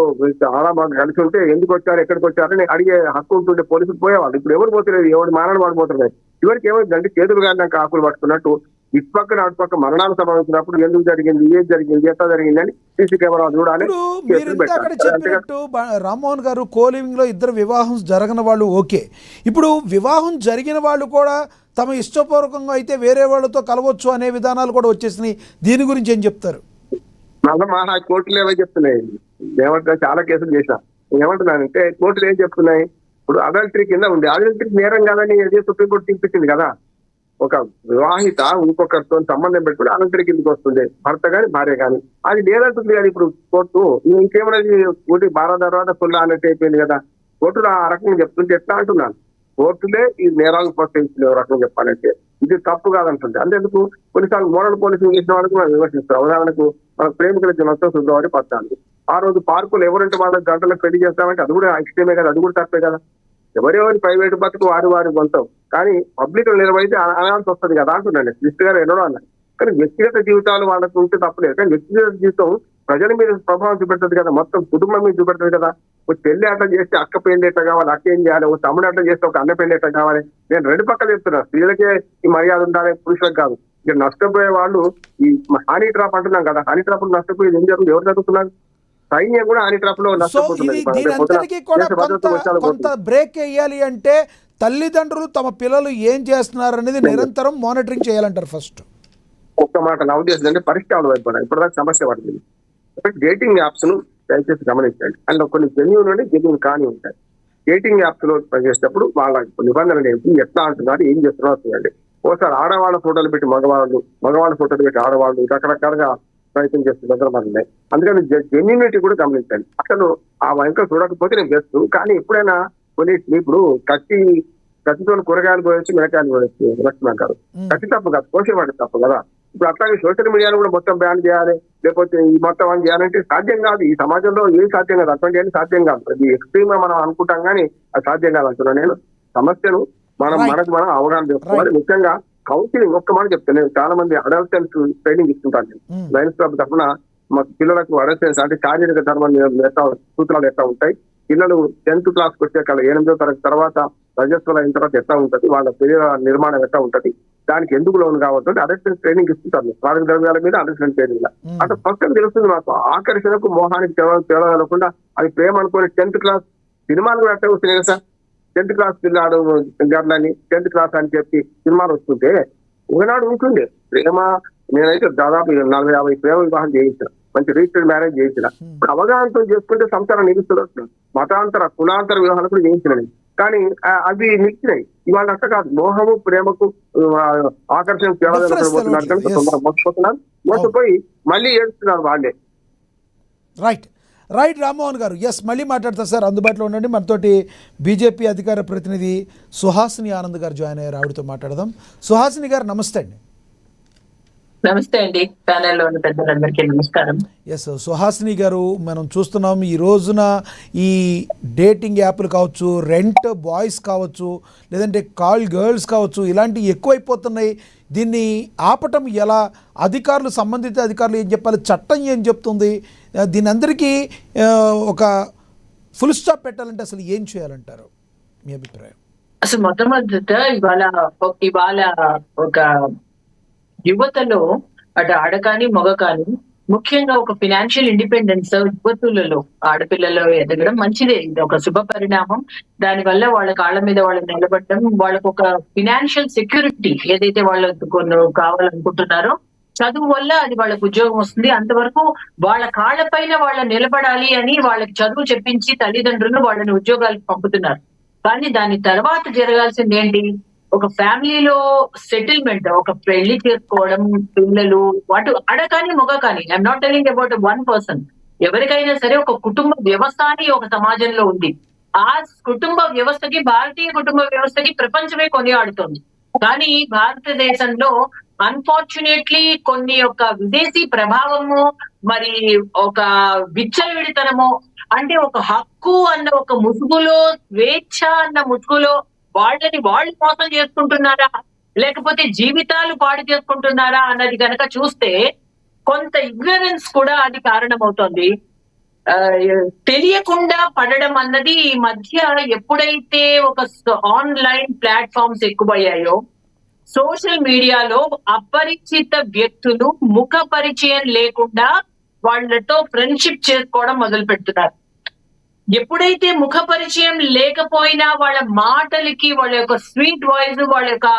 చాలా బాగా కలిసి ఉంటే ఎందుకు వచ్చారు, ఎక్కడికి వచ్చారని అడిగే హక్కు ఉంటుండే, పోలీసులు పోయేవాళ్ళు. ఇప్పుడు ఎవరు పోతలేదు, ఎవరు మానని వాడు పోతున్నారు. చివరికి ఏమైందంటే చేతులు కానీ ఆకులు పట్టుకున్నట్టు ఇటుపక్కన అటుపక్క మరణాలు సంభవించినప్పుడు ఎందుకు జరిగింది, ఏం జరిగింది, ఎట్లా జరిగింది అని సీసీ కెమెరా చూడాలి. ఇప్పుడు మీరు ఇందాక చెప్పినట్టు రామ్మోహన్ గారు, కోలివింగ్ లో ఇద్దరు వివాహం జరగని వాళ్ళు ఓకే, ఇప్పుడు వివాహం జరిగిన వాళ్ళు కూడా తమ ఇష్టపూర్వకంగా అయితే వేరే వాళ్ళతో కలవచ్చు అనే విధానాలు కూడా వచ్చేసినాయి. దీని గురించి ఏం చెప్తారు? మళ్ళీ మా కోర్టులు ఏమో చెప్తున్నాయి, ఏమంటున్నా చాలా కేసులు చేసిన, ఏమంటున్నానంటే కోర్టులు ఏం చెప్తున్నాయి, ఇప్పుడు అడల్టరీ కింద ఉంది, అడల్టరీ నేరం కాదని సుప్రీంకోర్టు తీర్పిచ్చింది కదా. ఒక వివాహిత ఇంకొకరితో సంబంధం పెట్టుకుని అడల్టరీ కిందకి వస్తుంది, భర్త కానీ భార్య కానీ, అది లేదంటుంది కదా ఇప్పుడు కోర్టు. ఇంకేమన్నది ఒకటి బారా తర్వాత ఫుల్ అన్నట్టు అయిపోయింది కదా. కోర్టులు ఆ రకంగా చెప్తుంటే ఎట్లా అంటున్నాను, కోర్టులే ఈ నేరాలు ప్రోత్సహించిన రకంగా చెప్పాలంటే ఇది తప్పు కాదంటుంది. అంతేందుకు కొన్నిసార్లు మోడల్ పోలీసింగ్ చేసిన వాళ్ళకి మనం విమర్శిస్తాం. ఉదాహరణకు మన ప్రేమికుల దినోత్సవం ఫిబ్రవరి 14, ఆ రోజు పార్కులు ఎవరంటే వాళ్ళకి గంటలకు పెళ్లి చేస్తామంటే అది కూడా ఎక్స్ట్రీమే కదా, అది కూడా తప్పే కదా. ఎవరెవరి ప్రైవేట్ బతుకు వారి సొంతం, కానీ పబ్లిక్ నిలబడితే అనాల్సి వస్తుంది కదా అంటున్నాను. క్రిస్ట్ గారు ఎన్నడో అన్నారు. కానీ వ్యక్తిగత జీవితాలు వాళ్ళకు ఉంటే తప్పలేదు, కానీ వ్యక్తిగత జీవితం ప్రజల మీద ప్రభావం చూపెడుతుంది కదా, మొత్తం కుటుంబం మీద చూపెడుతుంది కదా. ఒక చెల్లి అట్లా చేస్తే అక్క పెళ్లి ఎట్లా కావాలి, అక్క ఏం చేయాలి, ఒక తమ్ముడు అట్లా చేస్తే ఒక అన్న పెళ్లి ఎట్లా కావాలి. నేను రెండు పక్కలు చెప్తున్నా, స్త్రీలకే ఈ మర్యాద ఉండాలి, పురుషులకు కాదు. ఇక నష్టపోయే వాళ్ళు ఈ హనీ ట్రాప్ అంటున్నాం కదా, హనీ ట్రాప్ నష్టపోయేది ఏం జరుగుతుంది, ఎవరు జరుగుతున్నారు? సైన్యం కూడా హనీ ట్రాప్ లో నష్టపోతుంది. కొంత బ్రేక్ వేయాలి అంటే తల్లిదండ్రులు తమ పిల్లలు ఏం చేస్తున్నారు అనేది నిరంతరం మానిటరింగ్ చేయాలంటారు. ఫస్ట్ ఒక్క మాట నా ఉద్దేశం అంటే పరిష్కారం వైపు ఇప్పటిదాకా సమస్య పడుతుంది. డేటింగ్ యాప్స్ ను దయచేసి గమనించండి, అందులో కొన్ని జెన్యూన్ నుండి జెన్యూన్ కానీ ఉంటాయి. డేటింగ్ యాప్స్ లో పనిచేసేటప్పుడు వాళ్ళ నిబంధనలు ఏంటి, ఎట్లా అంటున్నారు, ఏం చేస్తున్నారో చూడండి. ఒకసారి ఆడవాళ్ళ ఫోటోలు పెట్టి మగవాళ్ళ ఫోటోలు పెట్టి ఆడవాళ్ళు రకరకాలుగా ప్రయత్నం చేస్తున్న మరి ఉన్నాయి. అందుకని జెన్యూనిటీ కూడా గమనించండి. అసలు ఆ వంక చూడకపోతే నేను బెస్ట్, కానీ ఎప్పుడైనా కొన్ని ఇప్పుడు కత్తితో కూరగాయలు కోయొచ్చు, మిరకాయలు కోయొచ్చు లక్ష్మణ్ గారు, కత్తి తప్పు కాదు, కోసేవాడు తప్పు కదా. ఇప్పుడు అట్లాగే సోషల్ మీడియాను కూడా మొత్తం బ్యాన్ చేయాలి, లేకపోతే ఈ మొత్తం అని చేయాలంటే సాధ్యం కాదు. ఈ సమాజంలో ఏం సాధ్యం కాదు, అటువంటి సాధ్యం కాదు. అది ఎక్స్ట్రీమ్ గా మనం అనుకుంటాం కానీ అది సాధ్యం కాదు అంటున్నా నేను. సమస్యను మనకు మనం అవగాహన చేసుకోవాలి. ముఖ్యంగా కౌన్సిలింగ్ ఒక్క మాట చెప్తాను, నేను చాలా మంది అడల్టెన్స్ ట్రైనింగ్ ఇస్తుంటాను. నేను లయన్స్ క్లబ్ తరఫున మా పిల్లలకు అడల్టెన్స్ అంటే శారీరక ధర్మం సూత్రాలు ఎట్లా ఉంటాయి, పిల్లలు 10th క్లాస్కి వచ్చే 8వ తరగతి తర్వాత రజస్వల అయిన తర్వాత ఎట్లా ఉంటుంది, వాళ్ళ శరీర నిర్మాణం ఎట్లా ఉంటుంది, దానికి ఎందుకు లోన్ కావచ్చు అడల్టెన్స్ ట్రైనింగ్ ఇస్తుంటారు. మాదక ద్రవ్యాల మీద అడల్టెన్స్ ట్రైనింగ్ అంటే ఫస్ట్ తెలుస్తుంది మాకు. ఆకర్షణకు మోహానికి తేడా అది ప్రేమ అనుకుని 10th క్లాస్ సినిమాలు కూడా అట్లా వస్తున్నాయి కదా సార్. 10th క్లాస్ పిల్లాడు గర్లని 10th క్లాస్ అని చెప్పి సినిమాలు వస్తుంటే ఒకనాడు ఉంటుండే ప్రేమ. నేనైతే దాదాపు 40-50 ప్రేమ వివాహం చేయించిన, మంచి రిజిస్టర్డ్ మ్యారేజ్ చేయించిన. ఇప్పుడు అవగాహనతో చేసుకుంటే సంసారం నిలుస్తుంది. మతాంతర కులాంతర వివాహాలు కూడా చేయించిన, కానీ అవి నిలిచినాయి. ఇవాళ అట్ట కాదు, మోహము ప్రేమకు ఆకర్షణ పోతున్నారు కనుక మోసపోతున్నారు, మోసపోయి మళ్ళీ ఏడుస్తున్నారు వాళ్ళే. రైట్ రామ్మోహన్ గారు, ఎస్ మళ్ళీ మాట్లాడతారు సార్, అందుబాటులో ఉండండి. మనతోటి బీజేపీ అధికార ప్రతినిధి సుహాసిని ఆనంద్ గారు జాయిన్ అయ్యారు, ఆవిడతో మాట్లాడదాం. సుహాసిని గారు నమస్తే అండి. నమస్తే అండి, ప్యానెల్లో ఉన్న పెద్దలందరికీ నమస్కారం. ఎస్ సుహాసిని గారు, మనం చూస్తున్నాం ఈ రోజున ఈ డేటింగ్ యాప్లు కావచ్చు, రెంట్ బాయ్స్ కావచ్చు, లేదంటే కాల్ గర్ల్స్ కావచ్చు, ఇలాంటివి ఎక్కువైపోతున్నాయి. దీన్ని ఆపటం ఎలా? సంబంధిత అధికారులు ఏం చెప్పాలి, చట్టం ఏం చెప్తుంది, దీని అందరికీ ఒక ఫుల్ స్టాప్ పెట్టాలంటే అసలు ఏం చేయాలంటారు, మీ అభిప్రాయం? అసలు మొట్టమొదట ఇవాళ ఒక యువతలో అటు ఆడ కానీ మగ కానీ ముఖ్యంగా ఒక ఫినాన్షియల్ ఇండిపెండెన్స్ యువతులలో ఆడపిల్లలో ఎదగడం మంచిదే, ఇది ఒక శుభ పరిణామం. దాని వల్ల వాళ్ళ కాళ్ళ మీద వాళ్ళు నిలబడడం, వాళ్ళకు ఒక ఫినాన్షియల్ సెక్యూరిటీ ఏదైతే వాళ్ళకు కొన్ని కావాలనుకుంటున్నారో చదువు వల్ల అది వాళ్ళకు ఉద్యోగం వస్తుంది. అంతవరకు వాళ్ళ కాళ్ళ పైన వాళ్ళు నిలబడాలి అని వాళ్ళకి చదువు చెప్పించి తల్లిదండ్రులు వాళ్ళని ఉద్యోగాలకు పంపుతున్నారు. కానీ దాని తర్వాత జరగాల్సింది ఏంటి, ఒక ఫ్యామిలీలో సెటిల్మెంట్, ఒక పెళ్లి చేసుకోవడం, పిల్లలు, వాటి ఆడ కానీ మగ కానీ, I'm not telling about 1 person. ఎవరికైనా సరే ఒక కుటుంబ వ్యవస్థ అని ఒక సమాజంలో ఉంది. ఆ కుటుంబ వ్యవస్థకి, భారతీయ కుటుంబ వ్యవస్థకి ప్రపంచమే కొనియాడుతోంది. కానీ భారతదేశంలో అన్ఫార్చునేట్లీ కొన్ని యొక్క విదేశీ ప్రభావము, మరి ఒక విచ్చలవిడితనమో, అంటే ఒక హక్కు అన్న ఒక ముసుగులో, స్వేచ్ఛ అన్న ముసుగులో వాళ్ళని వాళ్ళు మోసం చేసుకుంటున్నారా, లేకపోతే జీవితాలు పాడు చేసుకుంటున్నారా అన్నది కనుక చూస్తే కొంత ఇగ్నరెన్స్ కూడా అది కారణమవుతోంది. ఆ, తెలియకుండా పడడం అన్నది ఈ మధ్య ఎప్పుడైతే ఒక ఆన్లైన్ ప్లాట్ఫామ్స్ ఎక్కువయ్యాయో, సోషల్ మీడియాలో అపరిచిత వ్యక్తులు ముఖ పరిచయం లేకుండా వాళ్ళతో ఫ్రెండ్షిప్ చేసుకోవడం మొదలు పెడుతున్నారు. ఎప్పుడైతే ముఖ పరిచయం లేకపోయినా వాళ్ళ మాటలకి, వాళ్ళ యొక్క స్వీట్ వాయిస్, వాళ్ళ యొక్క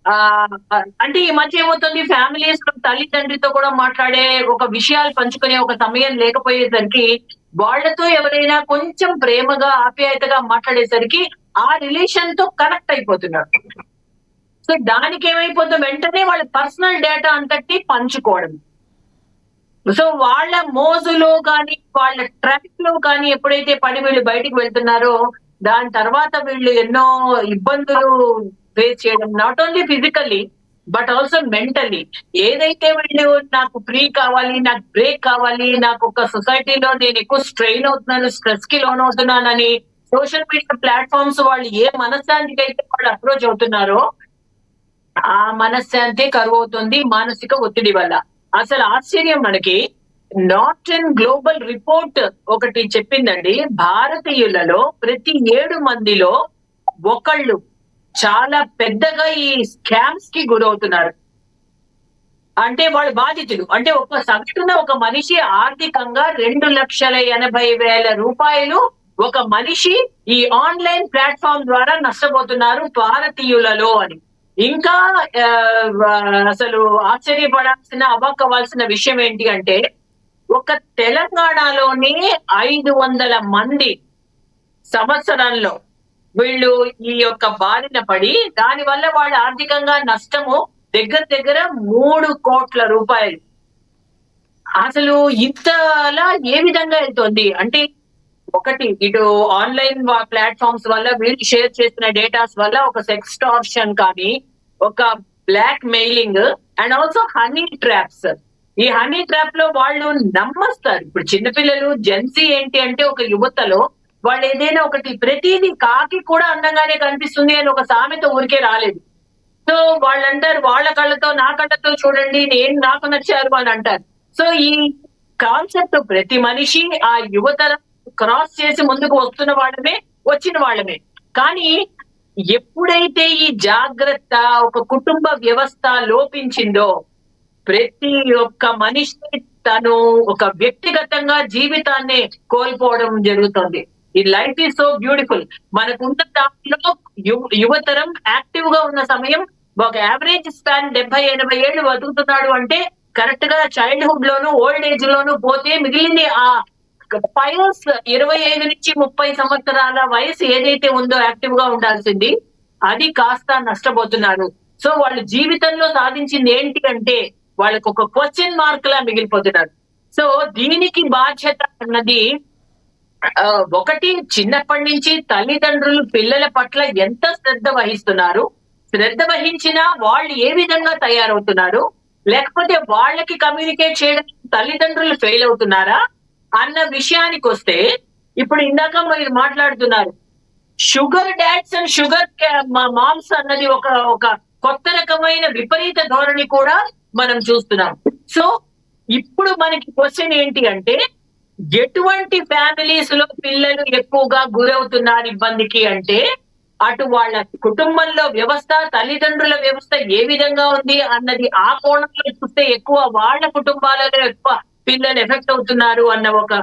ఆ అంటే ఈ మధ్య ఏమవుతుంది, ఫ్యామిలీస్ తల్లిదండ్రితో కూడా మాట్లాడే ఒక విషయాలు పంచుకునే ఒక సమయం లేకపోయేసరికి వాళ్ళతో ఎవరైనా కొంచెం ప్రేమగా ఆప్యాయతగా మాట్లాడేసరికి ఆ రిలేషన్ తో కనెక్ట్ అయిపోతున్నారు. సో దానికి ఏమైపోతుంది, వెంటనే వాళ్ళ పర్సనల్ డేటా అంతటి పంచుకోవడం. సో వాళ్ళ మోజులో కానీ, వాళ్ళ ట్రాఫిక్ లో కానీ ఎప్పుడైతే పడి వీళ్ళు బయటికి వెళ్తున్నారో, దాని తర్వాత వీళ్ళు ఎన్నో ఇబ్బందులు ఫేస్ చేయడం, not only physically but also mentally. ఏదైతే వీళ్ళు నాకు ఫ్రీ కావాలి, నాకు బ్రేక్ కావాలి, నాకు ఒక సొసైటీలో నేను ఎక్కువ స్ట్రెయిన్ అవుతున్నాను, స్ట్రెస్ కి లోన్ అవుతున్నానని సోషల్ మీడియా ప్లాట్ఫామ్స్ వాళ్ళు ఏ మనశ్శాంతికి అయితే వాళ్ళు అప్రోచ్ అవుతున్నారో ఆ మనశ్శాంతి కరువు అవుతుంది మానసిక ఒత్తిడి వల్ల. అసలు ఆశ్చర్యం, మనకి నార్టన్ గ్లోబల్ రిపోర్ట్ ఒకటి చెప్పిందండి, భారతీయులలో ప్రతి 7 మందిలో ఒకళ్ళు చాలా పెద్దగా ఈ స్కామ్స్ కి గురవుతున్నారు. అంటే వాళ్ళు బాధితులు. అంటే ఒక సగటున ఒక మనిషి ఆర్థికంగా 2,80,000 రూపాయలు ఒక మనిషి ఈ ఆన్లైన్ ప్లాట్ఫామ్ ద్వారా నష్టపోతున్నారు భారతీయులలో అని. ఇంకా అసలు ఆశ్చర్యపడాల్సిన, అవాక్కవ్వాల్సిన విషయం ఏంటి అంటే, ఒక తెలంగాణలోనే 500 మంది సంవత్సరంలో వీళ్ళు ఈ యొక్క బారిన పడి దాని వల్ల వాళ్ళ ఆర్థికంగా నష్టము దగ్గర దగ్గర 3 కోట్ల రూపాయలు. అసలు ఇంతలా ఏ విధంగా వెళ్తోంది అంటే, ఒకటి ఇటు ఆన్లైన్ ప్లాట్ఫామ్స్ వల్ల వీళ్ళు షేర్ చేసిన డేటాస్ వల్ల ఒక సెక్స్టార్షన్ కానీ, ఒక blackmailing, and also honey traps. ఈ హనీ ట్రాప్ లో వాళ్ళు నమ్మస్తారు. ఇప్పుడు చిన్నపిల్లలు జెన్సీ ఏంటి అంటే, ఒక యువతలో వాళ్ళు ఏదైనా ఒకటి, ప్రతిదీ కాకి కూడా అందంగానే కనిపిస్తుంది అని ఒక సామెత ఊరికే రాలేదు. సో వాళ్ళు అంటారు, వాళ్ళ కళ్ళతో నా కళ్ళతో చూడండి, నేను నాకు నచ్చారు అని అంటారు. సో ఈ కాన్సెప్ట్ ప్రతి మనిషి ఆ యువతర క్రాస్ చేసి ముందుకు వస్తున్న వాళ్ళమే, వచ్చిన వాళ్ళమే. కానీ ఎప్పుడైతే ఈ జాగ్రత్త ఒక కుటుంబ వ్యవస్థ లోపించిందో, ప్రతి ఒక్క మనిషి తను ఒక వ్యక్తిగతంగా జీవితాన్ని కోల్పోవడం జరుగుతుంది. ఈ లైఫ్ ఈజ్ సో బ్యూటిఫుల్. మనకున్న దాంట్లో యువతరం యాక్టివ్ గా ఉన్న సమయం, ఒక యావరేజ్ స్పాన్ 70-80 ఏళ్ళు బతుకుతున్నాడు అంటే కరెక్ట్ గా చైల్డ్హుడ్ లోను ఓల్డ్ ఏజ్ లోను పోతే మిగిలింది ఆ పయోస్ 25 నుంచి 30 సంవత్సరాల వయసు ఏదైతే ఉందో యాక్టివ్ గా ఉండాల్సింది, అది కాస్త నష్టపోతున్నారు. సో వాళ్ళు జీవితంలో సాధించింది ఏంటి అంటే వాళ్ళకు ఒక క్వశ్చన్ మార్క్ లా మిగిలిపోతున్నారు. సో దీనికి బాధ్యత అన్నది ఒకటి, చిన్నప్పటి నుంచి తల్లిదండ్రులు పిల్లల పట్ల ఎంత శ్రద్ధ వహిస్తున్నారు, శ్రద్ధ వహించినా వాళ్ళు ఏ విధంగా తయారవుతున్నారు, లేకపోతే వాళ్ళకి కమ్యూనికేట్ చేయడం తల్లిదండ్రులు ఫెయిల్ అవుతున్నారా అన్న విషయానికి వస్తే, ఇప్పుడు ఇందాక మీరు మాట్లాడుతున్నారు sugar dads and sugar moms అన్నది ఒక కొత్త రకమైన విపరీత ధోరణి కూడా మనం చూస్తున్నాం. సో ఇప్పుడు మనకి క్వశ్చన్ ఏంటి అంటే, ఎటువంటి ఫ్యామిలీస్ లో పిల్లలు ఎక్కువగా గురవుతున్నారు ఇబ్బందికి అంటే, అటు వాళ్ళ కుటుంబంలో వ్యవస్థ, తల్లిదండ్రుల వ్యవస్థ ఏ విధంగా ఉంది అన్నది ఆ కోణంలో చూస్తే ఎక్కువ వాళ్ళ కుటుంబాలలో ఎక్కువ పిల్లలు ఎఫెక్ట్ అవుతున్నారు అన్న ఒక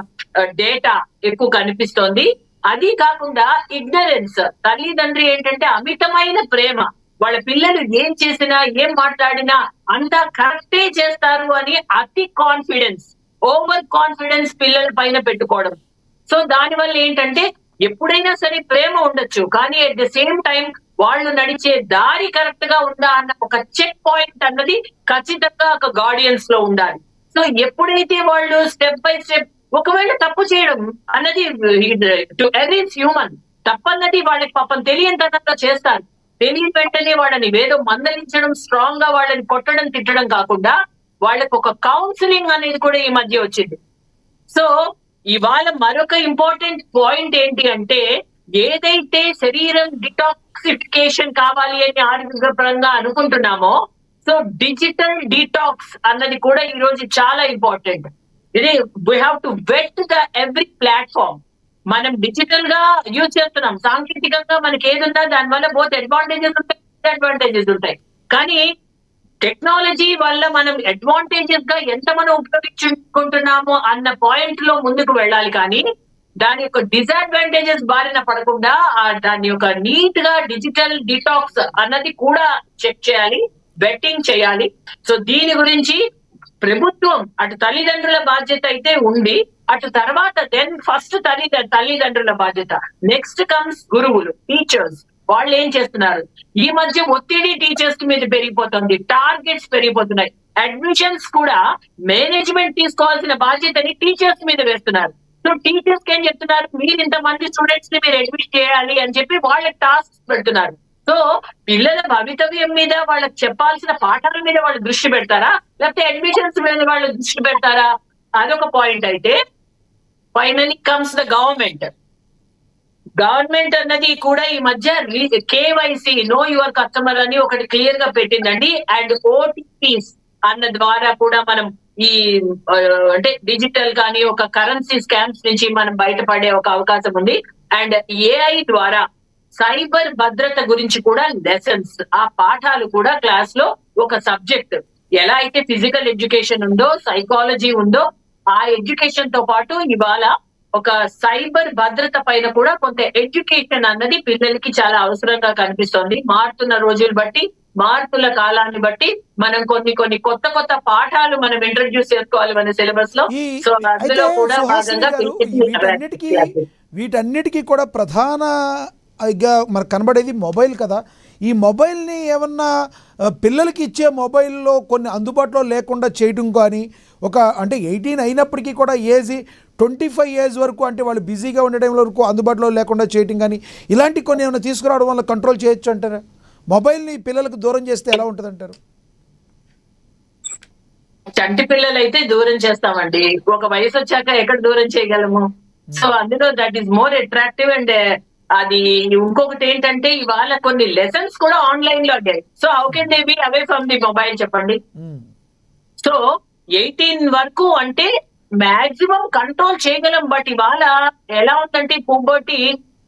డేటా ఎక్కువ కనిపిస్తోంది. అది కాకుండా ఇగ్నరెన్స్, తల్లిదండ్రి ఏంటంటే అమితమైన ప్రేమ, వాళ్ళ పిల్లలు ఏం చేసినా ఏం మాట్లాడినా అంతా కరెక్టే చేస్తారు అని అతి కాన్ఫిడెన్స్, ఓవర్ కాన్ఫిడెన్స్ పిల్లల పైన పెట్టుకోవడం. సో దానివల్ల ఏంటంటే ఎప్పుడైనా సరే ప్రేమ ఉండొచ్చు, కానీ అట్ ద సేమ్ టైం వాళ్ళు నడిచే దారి కరెక్ట్ గా ఉందా అన్న ఒక చెక్ పాయింట్ అన్నది ఖచ్చితంగా ఒక గార్డియన్స్ లో ఉండాలి. సో ఎప్పుడైతే వాళ్ళు స్టెప్ బై స్టెప్, ఒకవేళ తప్పు చేయడం అన్నది టు ఎవ్రీ హ్యూమన్, తప్పన్నది వాళ్ళకి పాపం తెలియని తనంగా చేస్తారు. తెలియని వెంటనే వాళ్ళని ఏదో మందలించడం, స్ట్రాంగ్ గా వాళ్ళని కొట్టడం తిట్టడం కాకుండా వాళ్ళకి ఒక కౌన్సిలింగ్ అనేది కూడా ఈ మధ్య వచ్చింది. సో ఇవాళ మరొక ఇంపార్టెంట్ పాయింట్ ఏంటి అంటే, ఏదైతే శరీరం డిటాక్సిఫికేషన్ కావాలి అని ఆరోగ్యపరంగా అనుకుంటున్నామో, సో డిజిటల్ డిటాక్స్ అన్నది కూడా ఈ రోజు చాలా ఇంపార్టెంట్. ఇది we have to vet the every platform. మనం డిజిటల్ గా యూజ్ చేస్తున్నాం, సాంకేతికంగా మనకి ఏదున్నా దానివల్ల బోత్ అడ్వాంటేజెస్ ఉంటాయి, డిసడ్వాంటేజెస్ ఉంటాయి. కానీ టెక్నాలజీ వల్ల మనం అడ్వాంటేజెస్ గా ఎంత మనం ఉపయోగించుకుంటున్నామో అన్న పాయింట్ లో ముందుకు వెళ్ళాలి. కానీ దాని యొక్క డిసడ్వాంటేజెస్ బారిన పడకుండా దాని యొక్క నీట్ గా డిజిటల్ డిటాక్స్ అన్నది కూడా చెక్ చేయాలి, బెట్టింగ్ చేయాలి. సో దీని గురించి ప్రభుత్వం అటు తల్లిదండ్రుల బాధ్యత అయితే ఉంది, అటు తర్వాత దెన్ ఫస్ట్ తల్లిదండ్రుల బాధ్యత, నెక్స్ట్ కమ్స్ గురువులు, టీచర్స్. వాళ్ళు ఏం చేస్తున్నారు? ఈ మధ్య ఒత్తిడి టీచర్స్ మీద పెరిగిపోతుంది, టార్గెట్స్ పెరిగిపోతున్నాయి. అడ్మిషన్స్ కూడా మేనేజ్మెంట్ తీసుకోవాల్సిన బాధ్యతని టీచర్స్ మీద వేస్తున్నారు. సో టీచర్స్ కి ఏం చెప్తున్నారు? మీరు ఇంతమంది స్టూడెంట్స్ ని మీరు అడ్మిట్ చేయాలి అని చెప్పి వాళ్ళకి టాస్క్ పెడుతున్నారు. సో పిల్లల భవితవ్యం మీద వాళ్ళకి చెప్పాల్సిన పాఠాల మీద వాళ్ళు దృష్టి పెడతారా, లేకపోతే అడ్మిషన్స్ మీద వాళ్ళు దృష్టి పెడతారా? అదొక పాయింట్. అయితే ఫైనలీ కమ్స్ ద గవర్నమెంట్ అన్నది కూడా ఈ మధ్య కేవైసీ, నో యువర్ కస్టమర్ అని ఒకటి క్లియర్ గా పెట్టిందండి. అండ్ ఓటీపీస్ అన్న ద్వారా కూడా మనం ఈ అంటే డిజిటల్ కానీ ఒక కరెన్సీ స్కామ్స్ నుంచి మనం బయటపడే ఒక అవకాశం ఉంది. అండ్ ఏఐ ద్వారా సైబర్ భద్రత గురించి కూడా లెసన్స్, ఆ పాఠాలు కూడా క్లాస్ లో ఒక సబ్జెక్ట్. ఎలా అయితే ఫిజికల్ ఎడ్యుకేషన్ ఉందో, సైకాలజీ ఉందో, ఆ ఎడ్యుకేషన్ తో పాటు ఇవాళ ఒక సైబర్ భద్రత పైన కూడా కొంత ఎడ్యుకేషన్ అన్నది పిల్లలకి చాలా అవసరంగా కనిపిస్తోంది. మారుతున్న రోజులు బట్టి, మారుతున్న కాలాన్ని బట్టి మనం కొన్ని కొత్త పాఠాలు మనం ఇంట్రడ్యూస్ చేసుకోవాలి మన సిలబస్ లో. సో అందులో కూడా భాగంగా వీటన్నిటికీ కూడా ప్రధాన మనకు కనబడేది మొబైల్ కదా. ఈ మొబైల్ని ఏమన్నా పిల్లలకి ఇచ్చే మొబైల్లో కొన్ని అందుబాటులో లేకుండా చేయడం కానీ, అంటే 18 అయినప్పటికీ కూడా ఏజ్ 25 ఏజ్ వరకు, అంటే వాళ్ళు బిజీగా ఉండే వరకు అందుబాటులో లేకుండా చేయడం కానీ, ఇలాంటి కొన్ని ఏమైనా తీసుకురావడం వల్ల కంట్రోల్ చేయొచ్చు అంటారా? మొబైల్ని పిల్లలకు దూరం చేస్తే ఎలా ఉంటుంది అంటారు? చంటి పిల్లలు అయితే దూరం చేస్తామండి, ఒక వయసు వచ్చాక ఎక్కడ దూరం చేయగలము? సో అందులో that is more attractive. And అది ఇంకొకటి ఏంటంటే, ఇవాళ కొన్ని లెసన్స్ కూడా ఆన్లైన్ లో అయ్యాయి. So how can they be away from the mobile చెప్పండి? సో 18 వరకు అంటే మాక్సిమం కంట్రోల్ చేయగలం. బట్ ఇవాళ ఎలా ఉందంటే, పుబర్టీ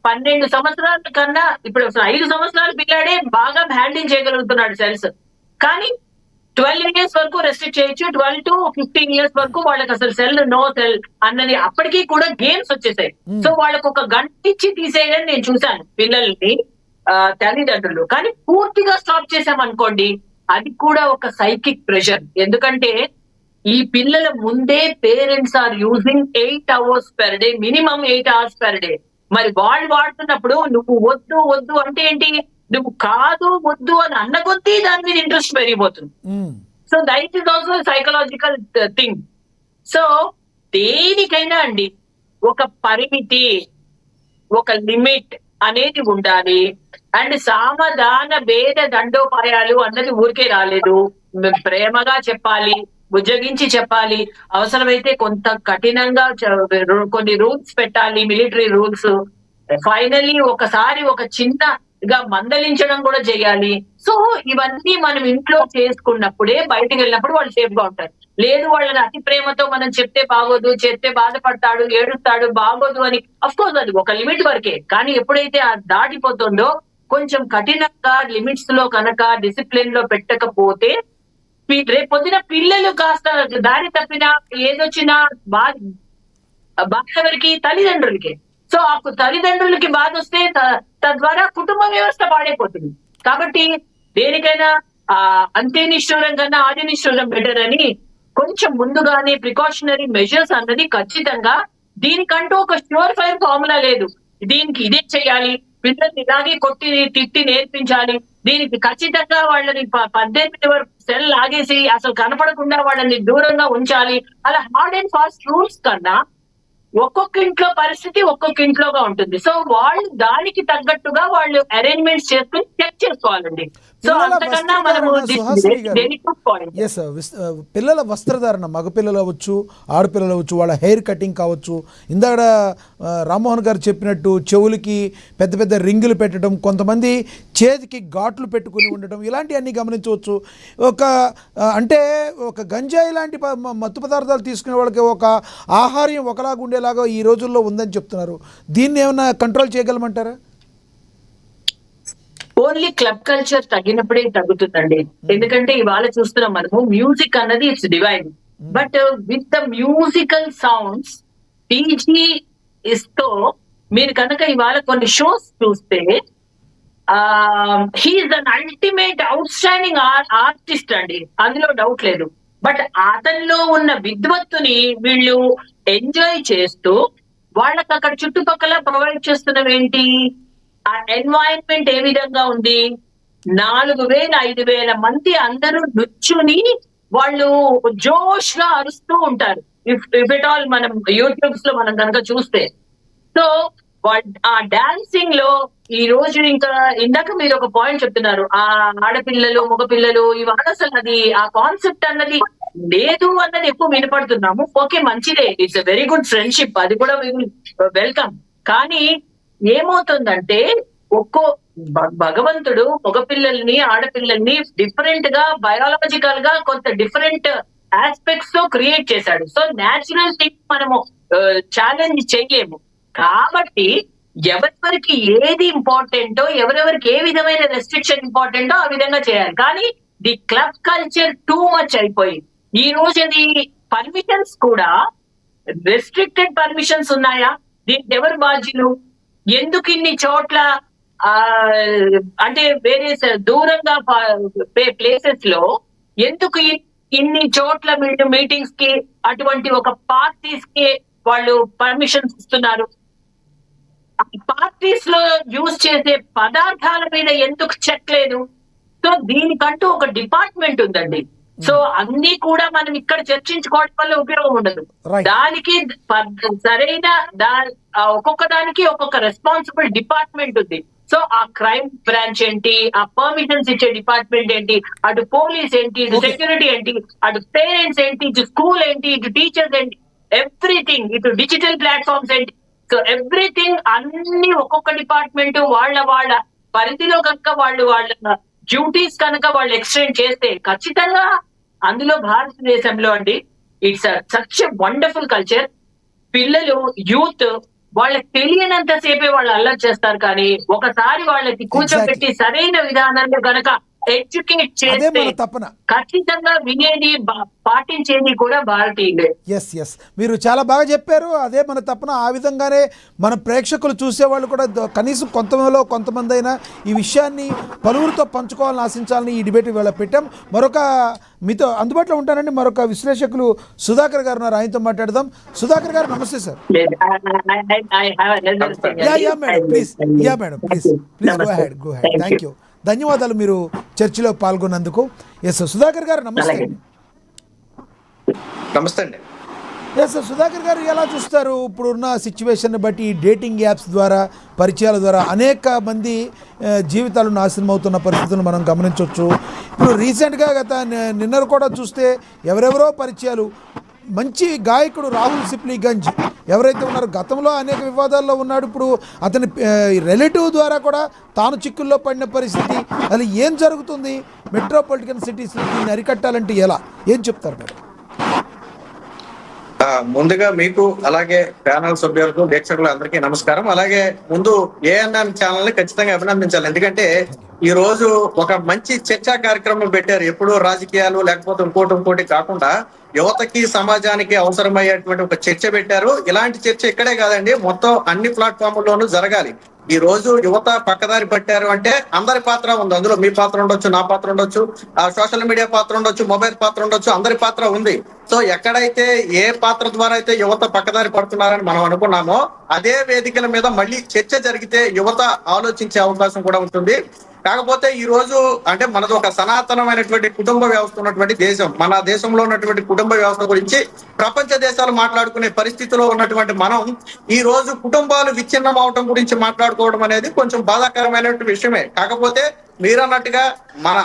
12 సంవత్సరాల కన్నా ఇప్పుడు 5 సంవత్సరాల పిల్లాడే బాగా హ్యాండిల్ చేయగలుగుతున్నాడు సెల్స్. కానీ 12 years వరకు రెస్ట్రిక్ట్ చేయొచ్చు, 12 to 15 years వరకు వాళ్ళకి అసలు సెల్, నో సెల్ అన్నది. అప్పటికీ కూడా గేమ్స్ వచ్చేసాయి. సో వాళ్ళకు ఒక గంట ఇచ్చి తీసేయని నేను చూశాను పిల్లల్ని, తల్లిదండ్రులు. కానీ పూర్తిగా స్టాప్ చేసామనుకోండి, అది కూడా ఒక సైకిక్ ప్రెషర్. ఎందుకంటే ఈ పిల్లల ముందే parents are using 8 hours per day, minimum 8 hours per day. మరి వాళ్ళు వాడుతున్నప్పుడు నువ్వు వద్దు అంటే ఏంటి? నువ్వు కాదు వద్దు అని అన్న కొద్దీ దాని మీద ఇంట్రెస్ట్ పెరిగిపోతుంది. So that is also psychological thing. So దేనికైనా అండి ఒక పరిమితి, ఒక లిమిట్ అనేది ఉండాలి. అండ్ సామధాన భేద దండోపాయాలు అన్నది ఊరికే రాలేదు. ప్రేమగా చెప్పాలి, బుజ్జగించి చెప్పాలి, అవసరమైతే కొంత కఠినంగా కొన్ని రూల్స్ పెట్టాలి, మిలిటరీ రూల్స్. ఫైనల్లీ ఒకసారి ఒక చిన్నగా మందలించడం కూడా చేయాలి. సో ఇవన్నీ మనం ఇంట్లో చేసుకున్నప్పుడే బయటకు వెళ్ళినప్పుడు వాళ్ళు సేఫ్ గా ఉంటారు. లేదు వాళ్ళని అతి ప్రేమతో మనం చెప్తే బాగోదు, చెప్తే బాధపడతాడు, ఏడుస్తాడు, బాగోదు అని. అఫ్ కోర్స్ అది ఒక లిమిట్ వరకే. కానీ ఎప్పుడైతే అది దాటిపోతుందో, కొంచెం కఠినంగా లిమిట్స్ లో కనుక డిసిప్లిన్ లో పెట్టకపోతే, రేపొద్దున పిల్లలు కాస్త దారి తప్పినా ఏదొచ్చినా బాధ ఎవరికి? తల్లిదండ్రులకి. సో ఆ తల్లిదండ్రులకి బాధ వస్తే తద్వారా కుటుంబ వ్యవస్థ పాడైపోతుంది. కాబట్టి దేనికైనా అంతే నిష్ఠూరం కన్నా ఆది నిష్ఠూరం బెటర్ అని కొంచెం ముందుగానే ప్రికాషనరీ మెజర్స్ అన్నది ఖచ్చితంగా. దీనికంటూ ఒక ష్యూర్ ఫైర్ ఫార్ములా లేదు, దీనికి ఇదే చేయాలి, పిల్లల్ని ఇలాగే కొట్టి తిట్టి నేర్పించాలి, దీనికి ఖచ్చితంగా వాళ్ళని 18 వరకు సెల్ లాగేసి అసలు కనపడకుండా వాళ్ళని దూరంగా ఉంచాలి. అలా హార్డ్ అండ్ ఫాస్ట్ రూల్స్ కన్నా ఒక్కొక్క ఇంట్లో పరిస్థితి ఒక్కొక్క ఇంట్లోగా ఉంటుంది. సో వాళ్ళు దానికి తగ్గట్టుగా వాళ్ళు అరేంజ్మెంట్స్ చేసుకుని చెక్ చేసుకోవాలండి. సో పిల్లల అంతకన్నా మనము వస్త్రధారణ సుహాసిని గారు, పాయింట్. ఎస్ పిల్లల వస్త్రధారణ మగపిల్లలు అవ్వచ్చు, ఆడపిల్లలు అవ్వచ్చు, వాళ్ళ హెయిర్ కటింగ్ కావచ్చు. ఇందాక రామ్మోహన్ గారు చెప్పినట్టు చెవులకి పెద్ద పెద్ద రింగులు పెట్టడం, కొంతమంది చేతికి ఘాట్లు పెట్టుకుని ఉండటం, ఇలాంటివన్నీ గమనించవచ్చు. అంటే ఒక గంజాయి లాంటి మత్తు పదార్థాలు తీసుకునే వాళ్ళకి ఒక ఆహార్యం ఒకలాగా ఉండేలాగా ఈ రోజుల్లో ఉందని చెప్తున్నారు. దీన్ని ఏమైనా కంట్రోల్ చేయగలమంటారా? ఓన్లీ క్లబ్ కల్చర్ తగ్గినప్పుడే తగ్గుతుందండి. ఎందుకంటే ఇవాళ చూస్తున్నాం మనము మ్యూజిక్ అన్నది it's divide, but with the musical sounds DJ ఇస్తో మీరు కనుక ఇవాళ కొన్ని షోస్ చూస్తే he's an ultimate outstanding artist అండి, అందులో డౌట్ లేదు. బట్ అతనిలో ఉన్న విద్వత్తుని వీళ్ళు ఎంజాయ్ చేస్తూ వాళ్ళకి అక్కడ చుట్టుపక్కల ప్రొవైడ్ చేస్తున్నవి ఏంటి, ఆ ఎన్వైరన్మెంట్ ఏ విధంగా ఉంది, 4,000-5,000 మంది అందరూ నుంచుని వాళ్ళు జోష్ గా అరుస్తూ ఉంటారు. ఇఫ్ ఇట్ ఆల్ మనం యూట్యూబ్స్ లో మనం కనుక చూస్తే. సో ఆ డాన్సింగ్ లో ఈ రోజు ఇంకా ఇందాక మీరు ఒక పాయింట్ చెప్తున్నారు, ఆ ఆడపిల్లలు మగపిల్లలు ఇవాళ అసలు అది ఆ కాన్సెప్ట్ అన్నది లేదు అన్నది ఎక్కువ వినపడుతున్నాము. ఓకే, మంచిదే, it's a very good friendship, అది కూడా వెల్కమ్. కానీ ఏమవుతుందంటే భగవంతుడు మగపిల్లల్ని ఆడపిల్లల్ని డిఫరెంట్ గా బయాలజికల్ గా కొంత డిఫరెంట్ ఆస్పెక్ట్స్ తో క్రియేట్ చేశాడు. సో న్యాచురల్ థింగ్ మనము ఛాలెంజ్ చేయలేము. కాబట్టి ఎవరెవరికి ఏది ఇంపార్టెంటో, ఎవరెవరికి ఏ విధమైన రెస్ట్రిక్షన్ ఇంపార్టెంటో ఆ విధంగా చేయాలి. కానీ the club culture too much అయిపోయింది. ఈ రోజు అది పర్మిషన్స్ కూడా రెస్ట్రిక్టెడ్ పర్మిషన్స్ ఉన్నాయా, దీనికి ఎవరు బాధ్యులు, ఎందుకు ఇన్ని చోట్ల అంటే వేరే దూరంగా ప్లేసెస్ లో ఎందుకు ఇన్ని చోట్ల మీటింగ్స్ కి అటువంటి ఒక పార్టీస్ కి వాళ్ళు పర్మిషన్స్ ఇస్తున్నారు, పార్టీస్ లో యూజ్ చేసే పదార్థాల మీద ఎందుకు చెక్ లేదు. సో దీనికంటూ ఒక డిపార్ట్మెంట్ ఉందండి. సో అన్ని కూడా మనం ఇక్కడ చర్చించుకోవడం వల్ల ఉపయోగం ఉండదు. దానికి సరైన ఒక్కొక్క దానికి ఒక్కొక్క రెస్పాన్సిబుల్ డిపార్ట్మెంట్ ఉంది. సో ఆ క్రైమ్ బ్రాంచ్ ఏంటి, ఆ పర్మిషన్స్ ఇచ్చే డిపార్ట్మెంట్ ఏంటి, అటు పోలీస్ ఏంటి, ఇటు సెక్యూరిటీ ఏంటి, అటు పేరెంట్స్ ఏంటి, ఇటు స్కూల్ ఏంటి, ఇటు టీచర్స్ ఏంటి, ఎవ్రీథింగ్, ఇటు డిజిటల్ ప్లాట్ఫామ్స్ ఏంటి. సో ఎవ్రీథింగ్ అన్ని ఒక్కొక్క డిపార్ట్మెంట్ వాళ్ళ పరిధిలో కనుక వాళ్ళ డ్యూటీస్ కనుక వాళ్ళు ఎక్స్టెండ్ చేస్తే ఖచ్చితంగా అందులో భారతదేశంలో అండి it's such a wonderful culture. పిల్లలు యూత్ వాళ్ళకి తెలియనంత సేపే వాళ్ళు అల్లరి చేస్తారు, కానీ ఒకసారి వాళ్ళకి కూర్చోబెట్టి సరైన విధానంలో కనుక ఎడ్యుకేట్ చేస్తే ఖచ్చితంగా వినేది పాటించేది కూడా భారతీయులే. ఎస్ మీరు చాలా బాగా చెప్పారు. అదే మన తపన. ఆ విధంగానే మన ప్రేక్షకులు చూసేవాళ్ళు కూడా కనీసం కొంతమంది అయినా ఈ విషయాన్ని పలువురితో పంచుకోవాలని ఆశించాలని ఈ డిబేట్ వేళ పెట్టాం. మీతో అందుబాటులో ఉంటానండి మరొక విశ్లేషకులు సుధాకర్ గారు ఉన్నారు, ఆయనతో మాట్లాడదాం. సుధాకర్ గారు నమస్తే sir. Madam please go head. Thank you, ధన్యవాదాలు మీరు చర్చలో పాల్గొన్నందుకు. ఎస్ సుధాకర్ గారు నమస్తే. నమస్తే అండి. ఎస్ సుధాకర్ గారు, ఎలా చూస్తారు ఇప్పుడున్న సిచ్యువేషన్ బట్టి డేటింగ్ యాప్స్ ద్వారా, పరిచయాల ద్వారా అనేక మంది జీవితాలు నాశనం అవుతున్న పరిస్థితులను మనం గమనించవచ్చు. ఇప్పుడు రీసెంట్గా నిన్న కూడా చూస్తే ఎవరెవరో పరిచయాలు, మంచి గాయకుడు రాహుల్ సిప్లీగంజ్ ఎవరైతే ఉన్నారో గతంలో అనేక వివాదాల్లో ఉన్నాడు, ఇప్పుడు అతని రిలేటివ్ ద్వారా కూడా తాను చిక్కుల్లో పడిన పరిస్థితి. అది ఏం జరుగుతుంది మెట్రోపాలిటన్ సిటీస్లో, దీన్ని అరికట్టాలంటే ఎలా, ఏం చెప్తారు మీరు? ముందుగా మీకు అలాగే ప్యానల్ సభ్యులకు ప్రేక్షకులు అందరికీ నమస్కారం. అలాగే ముందు ఏఎన్ఎన్ ఛానల్ ని ఖచ్చితంగా అభినందించాలి. ఎందుకంటే ఈ రోజు ఒక మంచి చర్చా కార్యక్రమం పెట్టారు. ఎప్పుడూ రాజకీయాలు లేకపోతే ఇంకోటి కాకుండా యువతకి సమాజానికి అవసరమయ్యేటువంటి ఒక చర్చ పెట్టారు. ఇలాంటి చర్చ ఇక్కడే కాదండి, మొత్తం అన్ని ప్లాట్ఫామ్లోనూ జరగాలి. ఈ రోజు యువత పక్కదారి పట్టారు అంటే అందరి పాత్ర ఉంది. అందులో మీ పాత్ర ఉండొచ్చు, నా పాత్ర ఉండొచ్చు, ఆ సోషల్ మీడియా పాత్ర ఉండొచ్చు, మొబైల్ పాత్ర ఉండొచ్చు, అందరి పాత్ర ఉంది. సో ఎక్కడైతే ఏ పాత్ర ద్వారా అయితే యువత పక్కదారి పడుతున్నారని మనం అనుకున్నామో అదే వేదికల మీద మళ్ళీ చర్చ జరిగితే యువత ఆలోచించే అవకాశం కూడా ఉంటుంది. కాకపోతే ఈ రోజు అంటే మనది ఒక సనాతనమైనటువంటి కుటుంబ వ్యవస్థ ఉన్నటువంటి దేశం. మన దేశంలో ఉన్నటువంటి కుటుంబ వ్యవస్థ గురించి ప్రపంచ దేశాలు మాట్లాడుకునే పరిస్థితిలో ఉన్నటువంటి మనం ఈ రోజు కుటుంబాలు విచ్ఛిన్నం అవటం గురించి మాట్లాడుకోవడం అనేది కొంచెం బాధాకరమైనటువంటి విషయమే. కాకపోతే మీరన్నట్టుగా మన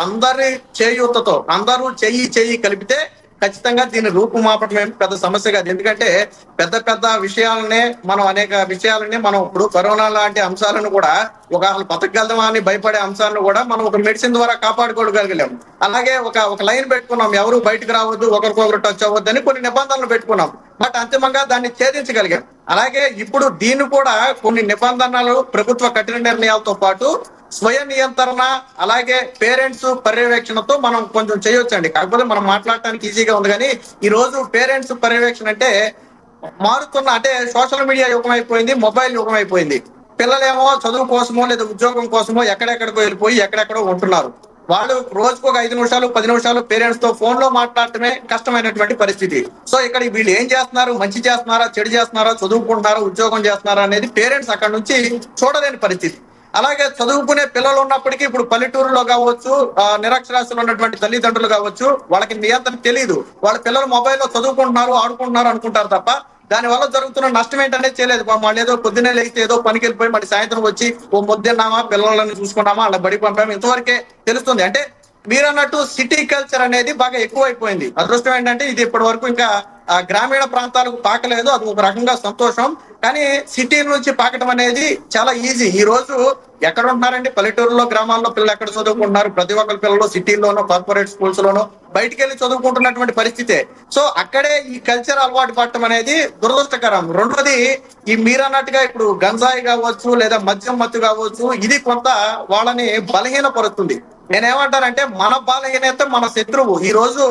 అందరి చేయూతతో అందరూ చెయ్యి కలిపితే ఖచ్చితంగా దీని రూపుమాపటం ఏమి పెద్ద సమస్య కాదు. ఎందుకంటే పెద్ద విషయాలనే అనేక విషయాలని మనం ఇప్పుడు కరోనా లాంటి అంశాలను కూడా బతకగలమా అని భయపడే అంశాలను కూడా మనం ఒక మెడిసిన్ ద్వారా కాపాడుకోగలిగాం. అలాగే ఒక లైన్ పెట్టుకున్నాం, ఎవరు బయటకు రావద్దు, ఒకరికొకరు టచ్ అవ్వద్దు అని కొన్ని నిబంధనలు పెట్టుకున్నాం. బట్ అంతిమంగా దాన్ని ఛేదించగలిగాం. అలాగే ఇప్పుడు దీన్ని కూడా కొన్ని నిబంధనలు, ప్రభుత్వ కఠిన నిర్ణయాలతో పాటు స్వయం నియంత్రణ, అలాగే పేరెంట్స్ పర్యవేక్షణతో మనం కొంచెం చేయొచ్చండి. కాకపోతే మనం మాట్లాడటానికి ఈజీగా ఉంది, కానీ ఈ రోజు పేరెంట్స్ పర్యవేక్షణ అంటే మారుతున్న అంటే సోషల్ మీడియా యుగం అయిపోయింది, మొబైల్ యుగం అయిపోయింది. పిల్లలేమో చదువు కోసమో లేదా ఉద్యోగం కోసమో ఎక్కడెక్కడికో వెళ్ళిపోయి ఎక్కడెక్కడో ఉంటున్నారు. వాళ్ళు రోజుకు ఒక 5 నిమిషాలు 10 నిమిషాలు పేరెంట్స్ తో ఫోన్ లో మాట్లాడటమే కష్టమైనటువంటి పరిస్థితి. సో ఇక్కడ వీళ్ళు ఏం చేస్తున్నారు, మంచి చేస్తున్నారా, చెడు చేస్తున్నారా, చదువుకుంటున్నారా, ఉద్యోగం చేస్తున్నారా అనేది పేరెంట్స్ అక్కడ నుంచి చూడలేని పరిస్థితి. అలాగే చదువుకునే పిల్లలు ఉన్నప్పటికీ ఇప్పుడు పల్లెటూరులో కావచ్చు, నిరక్షరాస్యులు ఉన్నటువంటి తల్లిదండ్రులు కావచ్చు, వాళ్ళకి నియంత్రణ తెలియదు. వాళ్ళ పిల్లలు మొబైల్లో చదువుకుంటున్నారు, ఆడుకుంటున్నారు అనుకుంటారు తప్ప దాని వల్ల జరుగుతున్న నష్టం ఏంటనేది చేయలేదు. వాళ్ళు ఏదో పొద్దున్నే లేస్తే ఏదో పనికి వెళ్ళిపోయి మళ్ళీ సాయంత్రం వచ్చి ఓ ముద్దన్నామా, పిల్లలను చూసుకున్నామా, అలా బడి పంపామా, ఇంతవరకే తెలుస్తుంది. అంటే మీరన్నట్టు సిటీ కల్చర్ అనేది బాగా ఎక్కువైపోయింది. అదృష్టం ఏంటంటే ఇది ఇప్పటి వరకు ఇంకా గ్రామీణ ప్రాంతాలకు పాకలేదు. అది ఒక రకంగా సంతోషం. కానీ సిటీ నుంచి పాకటం అనేది చాలా ఈజీ. ఈ రోజు ఎక్కడ ఉంటున్నారండి, పల్లెటూరులో గ్రామాల్లో పిల్లలు ఎక్కడ చదువుకుంటున్నారు? ప్రతి ఒక్కరి పిల్లలు సిటీల్లోనో కార్పొరేట్ స్కూల్స్ లోనో బయటికి వెళ్ళి చదువుకుంటున్నటువంటి పరిస్థితే. సో అక్కడే ఈ కల్చర్ అలవాటు పడటం అనేది దురదృష్టకరం. రెండోది, ఈ మీరన్నట్టుగా ఇప్పుడు గంజాయి కావచ్చు లేదా మద్యం మత్తు కావచ్చు, ఇది కొంత వాళ్ళని బలహీనపరుస్తుంది. నేనేమంటానంటే మన బలహీనత మన శత్రువు. ఈ రోజు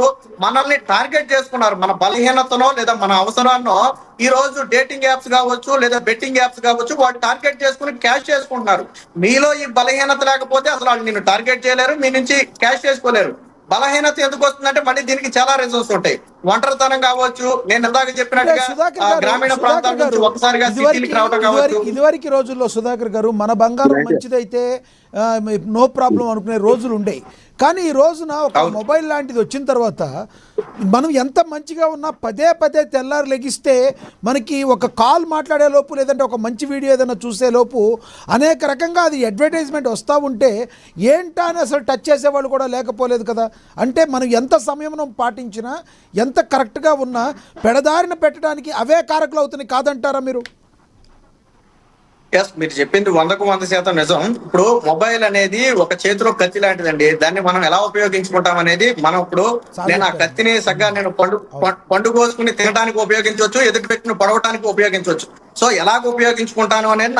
మనల్ని టార్గెట్ చేసుకున్నారు. మన బలహీనతనో లేదా మన అవసరాన్నో ఈ రోజు డేటింగ్ యాప్స్ కావచ్చు లేదా బెట్టింగ్ యాప్స్ కావచ్చు, వాడు టార్గెట్ చేసుకుని క్యాష్ చేసుకుంటున్నారు. మీలో ఈ బలహీనత లేకపోతే అసలు వాళ్ళు నిన్ను టార్గెట్ చేయలేరు, మీ నుంచి క్యాష్ చేసుకోలేరు. బలహీనత ఎందుకు వస్తుందంటే మళ్ళీ దీనికి చాలా రీజన్స్ ఉంటాయి. ఒంటరితనం కావచ్చు, నేను ఇందాక చెప్పినట్టుగా గ్రామీణ ప్రాంతాల నుంచి ఒకసారిగా సిటీకి రావడం కావచ్చు. ఇదివరకు రోజుల్లో సుధాకర్ గారు మన బంగారం మంచిదైతే నో ప్రాబ్లం అనుకునే రోజులు ఉండేవి. కానీ ఈ రోజున ఒక మొబైల్ లాంటిది వచ్చిన తర్వాత మనం ఎంత మంచిగా ఉన్నా పదే తెల్లారు లెగిస్తే మనకి ఒక కాల్ మాట్లాడే లోపు లేదంటే ఒక మంచి వీడియో ఏదైనా చూసే లోపు అనేక రకంగా అది అడ్వర్టైజ్మెంట్ వస్తూ ఉంటే ఏంటా అని అసలు టచ్ చేసేవాళ్ళు కూడా లేకపోలేదు కదా. అంటే మనం ఎంత సంయమనం పాటించినా ఎంత కరెక్ట్గా ఉన్నా పెడదారిన పెట్టడానికి అవే కారకులు అవుతున్నాయి కాదంటారా మీరు? ఎస్, మీరు చెప్పింది 100% నిజం. ఇప్పుడు మొబైల్ అనేది ఒక చేతిలో కత్తి లాంటిదండి. దాన్ని మనం ఎలా ఉపయోగించుకుంటాం అనేది మనం ఇప్పుడు నేను ఆ కత్తిని సగ్గా నేను పండు కోసుకుని తినడానికి ఉపయోగించవచ్చు, ఎదుటి వ్యక్తిని పొడవటానికి ఉపయోగించవచ్చు. సో ఎలాగ ఉపయోగించుకుంటాను అనేది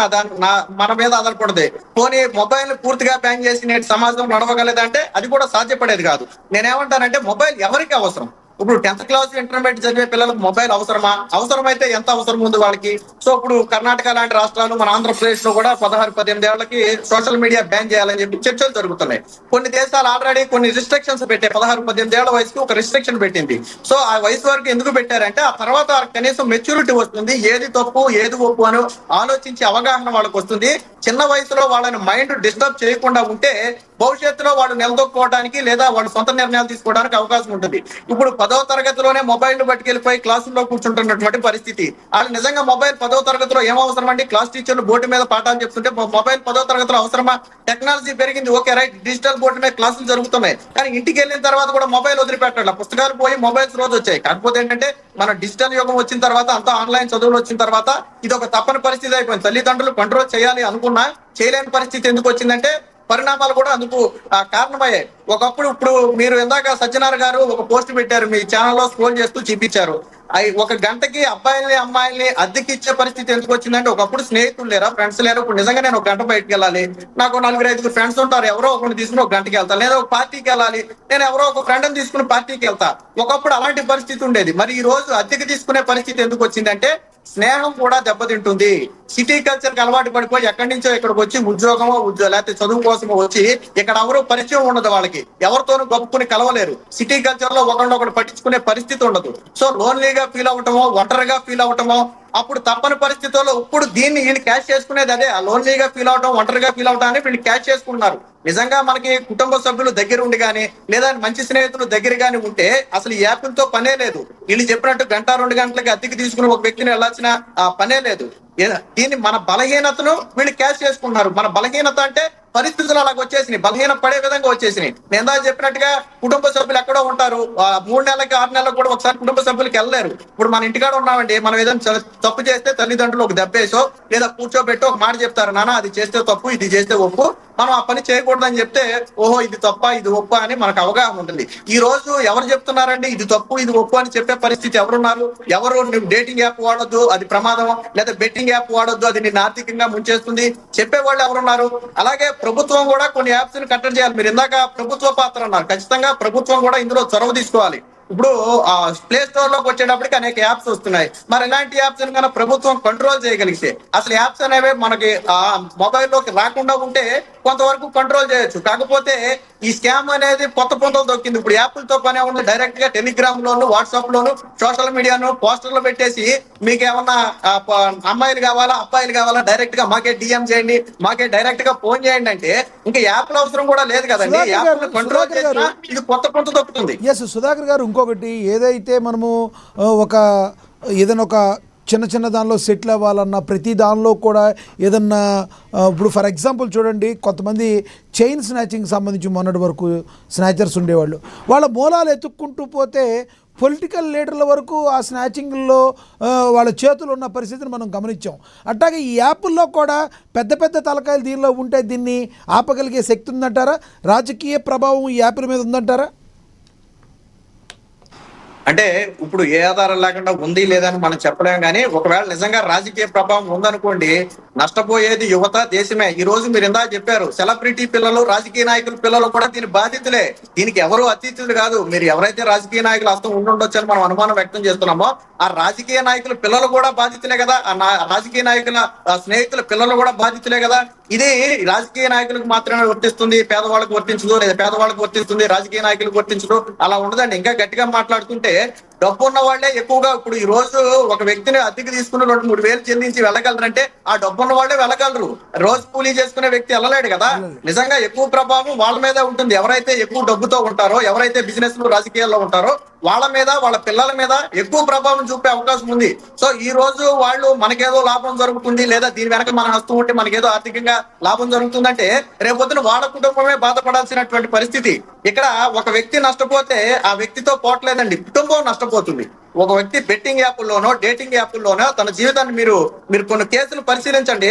మన మీద ఆధారపడదు. పోనీ మొబైల్ పూర్తిగా బ్యాన్ చేసి నేటి సమాజం నడవగలదంటే అది కూడా సాధ్యపడేది కాదు. నేనేమంటానంటే మొబైల్ ఎవరికి అవసరం? ఇప్పుడు 10th క్లాస్ ఇంటర్మీడియట్ చదివే పిల్లలకు మొబైల్ అవసరమా? అవసరమైతే ఎంత అవసరం ఉంది వాళ్ళకి? సో ఇప్పుడు కర్ణాటక లాంటి రాష్ట్రాలు, మన ఆంధ్రప్రదేశ్ లో కూడా 16-18 ఏళ్లకి సోషల్ మీడియా బ్యాన్ చేయాలని చెప్పి చర్చలు జరుగుతున్నాయి. కొన్ని దేశాలు ఆల్రెడీ కొన్ని రిస్ట్రిక్షన్స్ పెట్టాయి. 16-18 ఏళ్ల వయసుకి ఒక రిస్ట్రిక్షన్ పెట్టింది. సో ఆ వయసు వరకు ఎందుకు పెట్టారంటే ఆ తర్వాత కనీసం మెచ్యూరిటీ వస్తుంది, ఏది తప్పు ఏది ఒప్పు అని ఆలోచించే అవగాహన వాళ్ళకి వస్తుంది. చిన్న వయసులో వాళ్ళని మైండ్ డిస్టర్బ్ చేయకుండా ఉంటే భవిష్యత్తులో వాళ్ళు నిలదొక్కుకోవడానికి లేదా వాళ్ళు సొంత నిర్ణయాలు తీసుకోవడానికి అవకాశం ఉంటుంది. ఇప్పుడు 10వ తరగతిలోనే మొబైల్ పట్టుకెళ్ళిపోయి క్లాసుల్లో కూర్చుంటున్నటువంటి పరిస్థితి. వాళ్ళు నిజంగా మొబైల్ 10వ తరగతిలో ఏం అవసరం అండి? క్లాస్ టీచర్లు బోర్డు మీద పాఠాలు చెప్తుంటే మొబైల్ 10వ తరగతిలో అవసరమా? టెక్నాలజీ పెరిగింది, ఓకే రైట్, డిజిటల్ బోర్డు మీద క్లాసులు జరుగుతున్నాయి. కానీ ఇంటికి వెళ్ళిన తర్వాత కూడా మొబైల్ వదిలిపెట్టాలి. పుస్తకాలు పోయి మొబైల్స్ రోజు వచ్చాయి. కాకపోతే ఏంటంటే మన డిజిటల్ యుగం వచ్చిన తర్వాత, అంతా ఆన్లైన్ చదువులు వచ్చిన తర్వాత ఇది ఒక తప్పని పరిస్థితి అయిపోయింది. తల్లిదండ్రులు కంట్రోల్ చేయాలి అనుకున్నా చేయలేని పరిస్థితి ఎందుకు వచ్చిందంటే పరిణామాలు కూడా అందుకు కారణమయ్యాయి. ఒకప్పుడు ఇప్పుడు మీరు ఇందాక సత్యనారాయణ గారు ఒక పోస్ట్ పెట్టారు, మీ ఛానల్లో స్క్రోల్ చేస్తూ చూపించారు. ఒక గంటకి అబ్బాయిల్ని అమ్మాయిల్ని అద్దెకి ఇచ్చే పరిస్థితి ఎందుకు వచ్చిందంటే ఒకప్పుడు స్నేహితులు లేరా, ఫ్రెండ్స్ లేరు. ఇప్పుడు నిజంగా నేను ఒక గంట బయటకు వెళ్ళాలి, నాకు 4-5 ఫ్రెండ్స్ ఉంటారు, ఎవరో ఒకరిని తీసుకుని ఒక గంటకి వెళ్తాను. లేదా ఒక పార్టీకి వెళ్ళాలి, నేను ఎవరో ఒక ఫ్రెండ్ని తీసుకుని పార్టీకి వెళ్తా. ఒకప్పుడు అలాంటి పరిస్థితి ఉండేది. మరి ఈ రోజు అద్దెకి తీసుకునే పరిస్థితి ఎందుకు వచ్చిందంటే స్నేహం కూడా దెబ్బతింటుంది. సిటీ కల్చర్ కి అలవాటు పడిపోయి ఎక్కడి నుంచో ఇక్కడికి వచ్చి ఉద్యోగమో లేకపోతే చదువు కోసమో వచ్చి ఇక్కడ ఎవరు పరిచయం ఉండదు, వాళ్ళకి ఎవరితోనూ గొప్పకుని కలవలేరు. సిటీ కల్చర్ లో ఒకరినొకరు పట్టించుకునే పరిస్థితి ఉండదు. సో లోన్లీగా ఫీల్ అవటమో, ఒంటరిగా ఫీల్ అవటమో, అప్పుడు తప్పని పరిస్థితుల్లో ఇప్పుడు దీన్ని వీళ్ళు క్యాష్ చేసుకునేది అదే. ఆ లోన్లీగా ఫీల్ అవటం, ఒంటరిగా ఫీల్ అవటం అని వీళ్ళు క్యాష్ చేసుకుంటున్నారు. నిజంగా మనకి కుటుంబ సభ్యులు దగ్గర ఉండి కానీ లేదా మంచి స్నేహితులు దగ్గర కానీ ఉంటే అసలు ఈ యాప్లతో పనే లేదు. వీళ్ళు చెప్పినట్టు 1-2 గంటలకి అద్దెకి తీసుకుని ఒక వ్యక్తిని వెళ్ళాల్సిన పనే లేదు. దీన్ని మన బలహీనతను వీళ్ళు క్యాష్ చేసుకుంటున్నారు. మన బలహీనత అంటే పరిస్థితులు అలాగ వచ్చేసినాయి, బలహీన పడే విధంగా వచ్చేసినాయి. నేను ఇందాక చెప్పినట్టుగా కుటుంబ సభ్యులు ఎక్కడో ఉంటారు, 3 నెలలకి 6 నెలలకు కూడా ఒకసారి కుటుంబ సభ్యులకి వెళ్ళలేరు. ఇప్పుడు మన ఇంటికాడ ఉన్నామండి, మనం ఏదైనా తప్పు చేస్తే తల్లిదండ్రులు ఒక దెబ్బేసో లేదా కూర్చోబెట్టి ఒక మాట చెప్తారు, నాన్న అది చేస్తే తప్పు, ఇది చేస్తే ఒప్పు, మనం ఆ పని చేయకూడదని చెప్తే ఓహో ఇది తప్ప ఇది ఒప్ప అని మనకు అవగాహన ఉంటుంది. ఈ రోజు ఎవరు చెప్తున్నారండి ఇది తప్పు ఇది ఒప్పు అని చెప్పే పరిస్థితి ఎవరున్నారు? ఎవరు డేటింగ్ యాప్ వాడొద్దు అది ప్రమాదం, లేదా బెట్టింగ్ యాప్ వాడొద్దు అది నిన్ను ఆర్థికంగా ముంచేస్తుంది చెప్పే వాళ్ళు ఎవరున్నారు? అలాగే ప్రభుత్వం కూడా కొన్ని యాప్స్ ని కట్టడి చేయాలి. మీరు ఇందాక ప్రభుత్వ పాత్ర అన్నారు, ఖచ్చితంగా ప్రభుత్వం కూడా ఇందులో చొరవ తీసుకోవాలి. ఇప్పుడు ప్లే స్టోర్ లోకి వచ్చేటప్పటికి అనేక యాప్స్ వస్తున్నాయి. మరి ఇలాంటి యాప్స్ కన్నా ప్రభుత్వం కంట్రోల్ చేయగలిగితే, అసలు యాప్స్ అనేవి మనకి మొబైల్లోకి రాకుండా ఉంటే కొంతవరకు కంట్రోల్ చేయొచ్చు. కాకపోతే ఈ స్కామ్ అనేది కొత్త పొంతలు దొక్కింది. ఇప్పుడు యాప్లతో పని ఉంది, డైరెక్ట్ గా టెలిగ్రామ్ లోను, వాట్సాప్ లోను, సోషల్ మీడియాను పోస్టర్లు పెట్టేసి మీకు ఏమన్నా అమ్మాయిలు కావాలా అబ్బాయిలు కావాలా డైరెక్ట్ గా మాకే డిఎం చేయండి, మాకే డైరెక్ట్ గా ఫోన్ చేయండి అంటే ఇంకా యాప్ల అవసరం కూడా లేదు కదండి. యాప్ కంట్రోల్ చేసినా ఇది కొత్త పొంత దొక్కుతుంది. ఎస్ సుధాకర్ గారు, ఇంకొకటి ఏదైతే మనము ఏదైనా ఒక చిన్న దానిలో సెటిల్ అవ్వాలన్నా ప్రతి దానిలో కూడా ఏదన్నా ఇప్పుడు ఫర్ ఎగ్జాంపుల్ చూడండి, కొంతమంది చైన్ స్నాచింగ్ సంబంధించి మొన్నటి వరకు స్నాచర్స్ ఉండేవాళ్ళు, వాళ్ళ మూలాలు ఎత్తుక్కుంటూ పోతే పొలిటికల్ లీడర్ల వరకు ఆ స్నాచింగ్లో వాళ్ళ చేతులు ఉన్న పరిస్థితిని మనం గమనించాం. అట్లాగే ఈ యాప్ల్లో కూడా పెద్ద తలకాయలు దీనిలో ఉంటే దీన్ని ఆపగలిగే శక్తి ఉందంటారా? రాజకీయ ప్రభావం ఈ యాప్ల మీద ఉందంటారా? అంటే ఇప్పుడు ఏ ఆధారం లేకుండా ఉంది లేదని మనం చెప్పలేం, కానీ ఒకవేళ నిజంగా రాజకీయ ప్రభావం ఉందనుకోండి, నష్టపోయేది యువత, దేశమే. ఈ రోజు మీరు ఇందాక చెప్పారు, సెలబ్రిటీ పిల్లలు, రాజకీయ నాయకుల పిల్లలు కూడా దీని బాధితులే. దీనికి ఎవరు అతీతులు కాదు. మీరు ఎవరైతే రాజకీయ నాయకులు హస్తం ఉండుండొచ్చు అని మనం అనుమానం వ్యక్తం చేస్తున్నామో, ఆ రాజకీయ నాయకుల పిల్లలు కూడా బాధితులే కదా, ఆ రాజకీయ నాయకుల స్నేహితుల పిల్లలు కూడా బాధితులే కదా. ఇది రాజకీయ నాయకులకు మాత్రమే వర్తిస్తుంది, పేదవాళ్ళకు వర్తించదు, లేదా పేదవాళ్ళకు వర్తిస్తుంది రాజకీయ నాయకులకు వర్తించదు, అలా ఉండదండి. ఇంకా గట్టిగా మాట్లాడుతుంటే డబ్బు ఉన్న వాళ్ళే ఎక్కువగా ఇప్పుడు ఈ రోజు ఒక వ్యక్తిని అద్దెకి తీసుకుని 2-3 వేలు చెల్లించి వెళ్ళగలరంటే ఆ డబ్బు ఉన్న వాళ్ళే వెళ్ళగలరు. రోజు కూలీ చేసుకునే వ్యక్తి వెళ్ళలేడు కదా. నిజంగా ఎక్కువ ప్రభావం వాళ్ళ మీద ఉంటుంది. ఎవరైతే ఎక్కువ డబ్బుతో ఉంటారో, ఎవరైతే బిజినెస్ లో రాజకీయాల్లో ఉంటారో వాళ్ళ మీద, వాళ్ళ పిల్లల మీద ఎక్కువ ప్రభావం చూపే అవకాశం ఉంది. సో ఈ రోజు వాళ్ళు మనకేదో లాభం జరుగుతుంది, లేదా దీని వెనక మన హస్తం ఉంటే మనకేదో ఆర్థికంగా లాభం జరుగుతుందంటే రేపొద్దున వాళ్ళ కుటుంబమే బాధపడాల్సినటువంటి పరిస్థితి. ఇక్కడ ఒక వ్యక్తి నష్టపోతే ఆ వ్యక్తితో పోవట్లేదండి, కుటుంబం నష్టపోతుంది. ఒక వ్యక్తి బెట్టింగ్ యాప్ల్లోనో డేటింగ్ యాప్ల్లోనో తన జీవితాన్ని మీరు కొన్ని కేసులు పరిశీలించండి.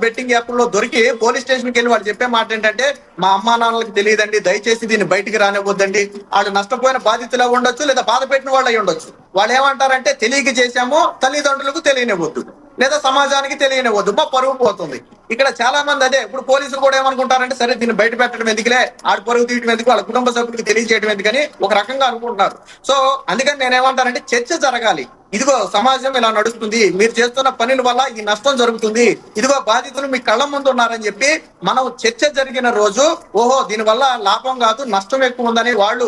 బెట్టింగ్ యాప్ల్లో దొరికి పోలీస్ స్టేషన్కి వెళ్ళి వాళ్ళు చెప్పే మాట ఏంటంటే, మా అమ్మా నాన్నలకు తెలియదండి, దయచేసి దీన్ని బయటికి రానివ్వద్దండి. వాళ్ళు నష్టపోయిన బాధితులు ఉండొచ్చు, లేదా బాధ పెట్టిన వాళ్ళు అయి ఉండొచ్చు. వాళ్ళు ఏమంటారంటే, తెలియక చేశాము, తల్లిదండ్రులకు తెలియనివ్వద్దు, లేదా సమాజానికి తెలియనివ్వద్దు, మా పరువు పోతుంది. ఇక్కడ చాలా మంది అదే. ఇప్పుడు పోలీసులు కూడా ఏమనుకుంటారంటే, సరే దీన్ని బయట పెట్టడం ఎందుకులే, ఆడి పరువు తీయడం ఎందుకు, వాళ్ళ కుటుంబ సభ్యులకు తెలియజేయడం ఎందుకని ఒక రకంగా అనుకుంటున్నారు. సో అందుకని నేనేమంటానంటే, చర్చ జరగాలి. ఇదిగో సమాజం ఇలా నడుస్తుంది, మీరు చేస్తున్న పనుల వల్ల ఈ నష్టం జరుగుతుంది, ఇదిగో బాధితులు మీ కళ్ళ ముందు ఉన్నారని చెప్పి మనం చర్చ జరిగిన రోజు, ఓహో దీని వల్ల లాభం కాదు నష్టం ఎక్కువ ఉందని వాళ్ళు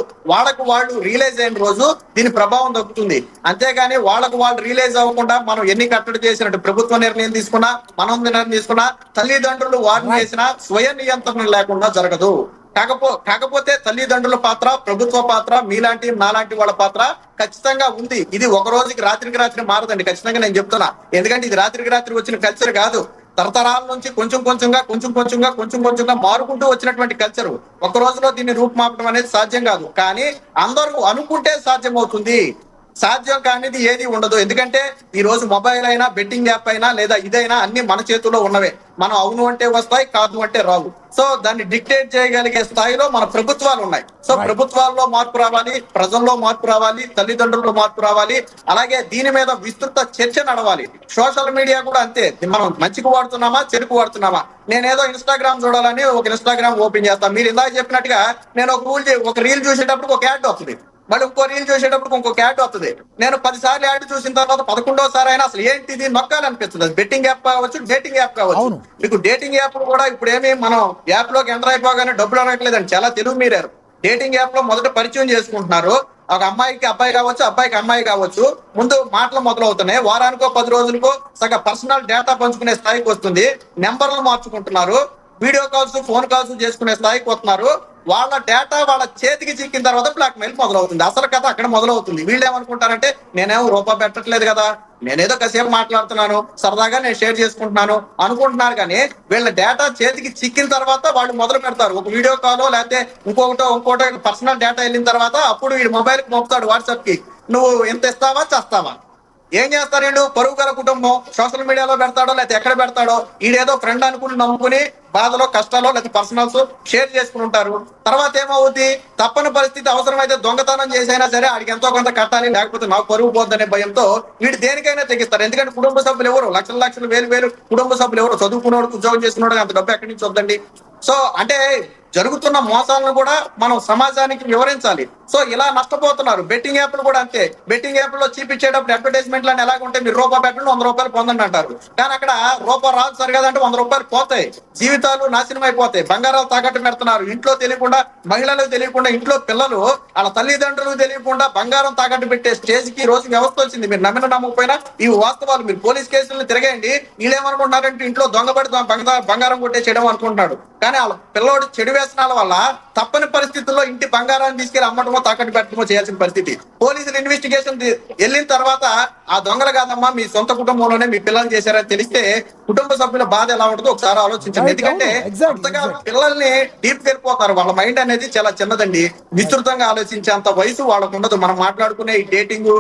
రియలైజ్ అయిన రోజు దీని ప్రభావం దక్కుతుంది. అంతేగాని వాళ్ళకు వాళ్ళు రియలైజ్ అవ్వకుండా మనం ఎన్ని కట్టడి చేసినట్టు ప్రభుత్వ నిర్ణయం తీసుకున్నా, మనం నిర్ణయం తీసుకున్నా, తల్లిదండ్రులు వారిని చేసినా స్వయం నియంత్రణ లేకుండా జరగదు. కాకపోతే తల్లిదండ్రుల పాత్ర, ప్రభుత్వ పాత్ర, మీలాంటి నాలాంటి వాళ్ళ పాత్ర ఖచ్చితంగా ఉంది. ఇది ఒక రోజుకి రాత్రికి రాత్రి మారదండి, ఖచ్చితంగా నేను చెప్తున్నా. ఎందుకంటే ఇది రాత్రికి రాత్రి వచ్చిన కల్చర్ కాదు. తరతరాల నుంచి కొంచెం కొంచెంగా మారుకుంటూ వచ్చినటువంటి కల్చర్. ఒక రోజులో దీన్ని రూపుమాపడం అనేది సాధ్యం కాదు, కానీ అందరూ అనుకుంటే సాధ్యం అవుతుంది. సాధ్యం కానిది ఏది ఉండదు. ఎందుకంటే ఈ రోజు మొబైల్ అయినా, బెట్టింగ్ యాప్ అయినా, లేదా ఇదైనా అన్ని మన చేతుల్లో ఉన్నవే. మనం అవును అంటే వస్తాయి, కాదు అంటే రావు. సో దాన్ని డిక్టేట్ చేయగలిగే స్థాయిలో మన ప్రభుత్వాలు ఉన్నాయి. సో ప్రభుత్వాల్లో మార్పు రావాలి, ప్రజల్లో మార్పు రావాలి, తల్లిదండ్రుల్లో మార్పు రావాలి. అలాగే దీని మీద విస్తృత చర్చ నడవాలి. సోషల్ మీడియా కూడా అంతే. మనం మంచికి వాడుతున్నామా, చెడుకు వాడుతున్నామా? నేనేదో ఇన్స్టాగ్రామ్ చూడాలని ఒక ఇన్స్టాగ్రామ్ ఓపెన్ చేస్తాను. మీరు ఇందాక చెప్పినట్టుగా నేను ఒక రీల్ చూసేటప్పుడు ఒక యాడ్ వస్తుంది. మళ్ళీ ఇంకో రీల్ చూసేటప్పుడు ఇంకొక యాడ్ వస్తుంది. నేను 10 సార్లు యాడ్ చూసిన తర్వాత 11వ అయినా అసలు ఏంటిది నొక్కాలనిపిస్తుంది. అది బెట్టింగ్ యాప్ కావచ్చు, డేటింగ్ యాప్ కావచ్చు. అవును. మీకు డేటింగ్ యాప్ కూడా ఇప్పుడు ఏమి మనం యాప్ లోకి ఎంటర్ అయిపోగానే డబ్బులు అనట్లేదండి, చాలా తెలుగు మీరారు. డేటింగ్ యాప్ లో మొదట పరిచయం చేసుకుంటున్నారు. ఒక అమ్మాయికి అబ్బాయి కావచ్చు, అబ్బాయికి అమ్మాయి కావచ్చు. ముందు మాటలు మొదలవుతున్నాయి. వారానికో 10 రోజులకో సగం పర్సనల్ డేటా పంచుకునే స్థాయికి వస్తుంది. నెంబర్లు మార్చుకుంటున్నారు. వీడియో కాల్స్, ఫోన్ కాల్స్ చేసుకునే స్థాయికి వస్తున్నారు. వాళ్ళ డేటా వాళ్ళ చేతికి చిక్కిన తర్వాత బ్లాక్ మెయిల్ మొదలవుతుంది. అసలు కథ అక్కడ మొదలవుతుంది. వీళ్ళు ఏమనుకుంటారంటే నేనేమో రూపాయి పెట్టట్లేదు కదా, నేనేదో కాసేపు మాట్లాడుతున్నాను, సరదాగా నేను షేర్ చేసుకుంటున్నాను అనుకుంటున్నారు. కానీ వీళ్ళ డేటా చేతికి చిక్కిన తర్వాత వాళ్ళు మొదలు పెడతారు. ఒక వీడియో కాలో లేకపోతే ఇంకోటో పర్సనల్ డేటా వెళ్ళిన తర్వాత అప్పుడు వీడు మొబైల్ కి పంపుతాడు వాట్సాప్ కి, నువ్వు ఎంత ఇస్తావా చేస్తావా. ఏం చేస్తారు వీళ్ళు? పరువు గల కుటుంబం సోషల్ మీడియాలో పెడతాడో లేకపోతే ఎక్కడ పెడతాడో ఈడేదో ఫ్రెండ్ అనుకుని నమ్ముకుని బాధలో కష్టాలో లేకపోతే పర్సనల్స్ షేర్ చేసుకుని ఉంటారు. తర్వాత ఏమవుద్ది? తప్పని పరిస్థితి అవసరమైతే దొంగతనం చేసైనా సరే ఆడికి ఎంతో కొంత కట్టాలి, లేకపోతే నాకు పరువు పోద్దనే భయంతో వీడు దేనికైనా తెగిస్తారు. ఎందుకంటే కుటుంబ సభ్యులు ఎవరు లక్షలు వేలు కుటుంబ సభ్యులు ఎవరు చదువుకున్నాడు, ఉద్యోగం చేసుకున్నాడు, అంత డబ్బు ఎక్కడి నుంచి వద్దండి. సో అంటే జరుగుతున్న మోసాలను కూడా మనం సమాజానికి వివరించాలి. సో ఇలా నష్టపోతున్నారు. బెట్టింగ్ యాప్లు కూడా అంతే. బెట్టింగ్ యాప్ లో చూపించేటప్పుడు అడ్వర్టైజ్మెంట్లు అని ఎలాగుంటే మీరు రూపాయి పెట్టండి 100 రూపాయలు పొందండి అంటారు. కానీ అక్కడ రూపాయి రాదు సరిగదంటే 100 రూపాయలు పోతాయి, జీవితాలు నాశనం అయిపోతాయి. బంగారాలు తాకట్టు పెడుతున్నారు. ఇంట్లో తెలియకుండా, మహిళలకు తెలియకుండా, ఇంట్లో పిల్లలు వాళ్ళ తల్లిదండ్రులకు తెలియకుండా బంగారం తాకట్టు పెట్టే స్టేజ్ కి ఈ రోజు వ్యవస్థ వచ్చింది. మీరు నమ్మిన నమ్మకపోయినా ఈ వాస్తవాలు. మీరు పోలీస్ కేసులను తిరగండి. వీళ్ళేమనుకుంటున్నారంటే ఇంట్లో దొంగపడి బంగారం కొట్టేసేయడం అనుకుంటున్నాడు. కానీ వాళ్ళ పిల్లోడు చెడు వ్యసనాల వల్ల తప్పని పరిస్థితుల్లో ఇంటి బంగారాన్ని తీసుకెళ్లి అమ్మటమో తాకట్టు పెట్టడమో చేయాల్సిన పరిస్థితి. పోలీసులు ఇన్వెస్టిగేషన్ వెళ్ళిన తర్వాత ఆ దొంగలు కాదమ్మా మీ సొంత కుటుంబంలోనే మీ పిల్లల్ని చేశారని తెలిస్తే కుటుంబ సభ్యుల బాధ ఎలా ఉంటుందో ఒకసారి ఆలోచించండి. ఎందుకంటే అంతగా పిల్లల్ని డీప్ వెళ్ళిపోతారు. వాళ్ళ మైండ్ అనేది చాలా చిన్నదండి. విస్తృతంగా ఆలోచించేంత వయసు వాళ్ళకు ఉండదు. మనం మాట్లాడుకునే ఈ డేటింగ్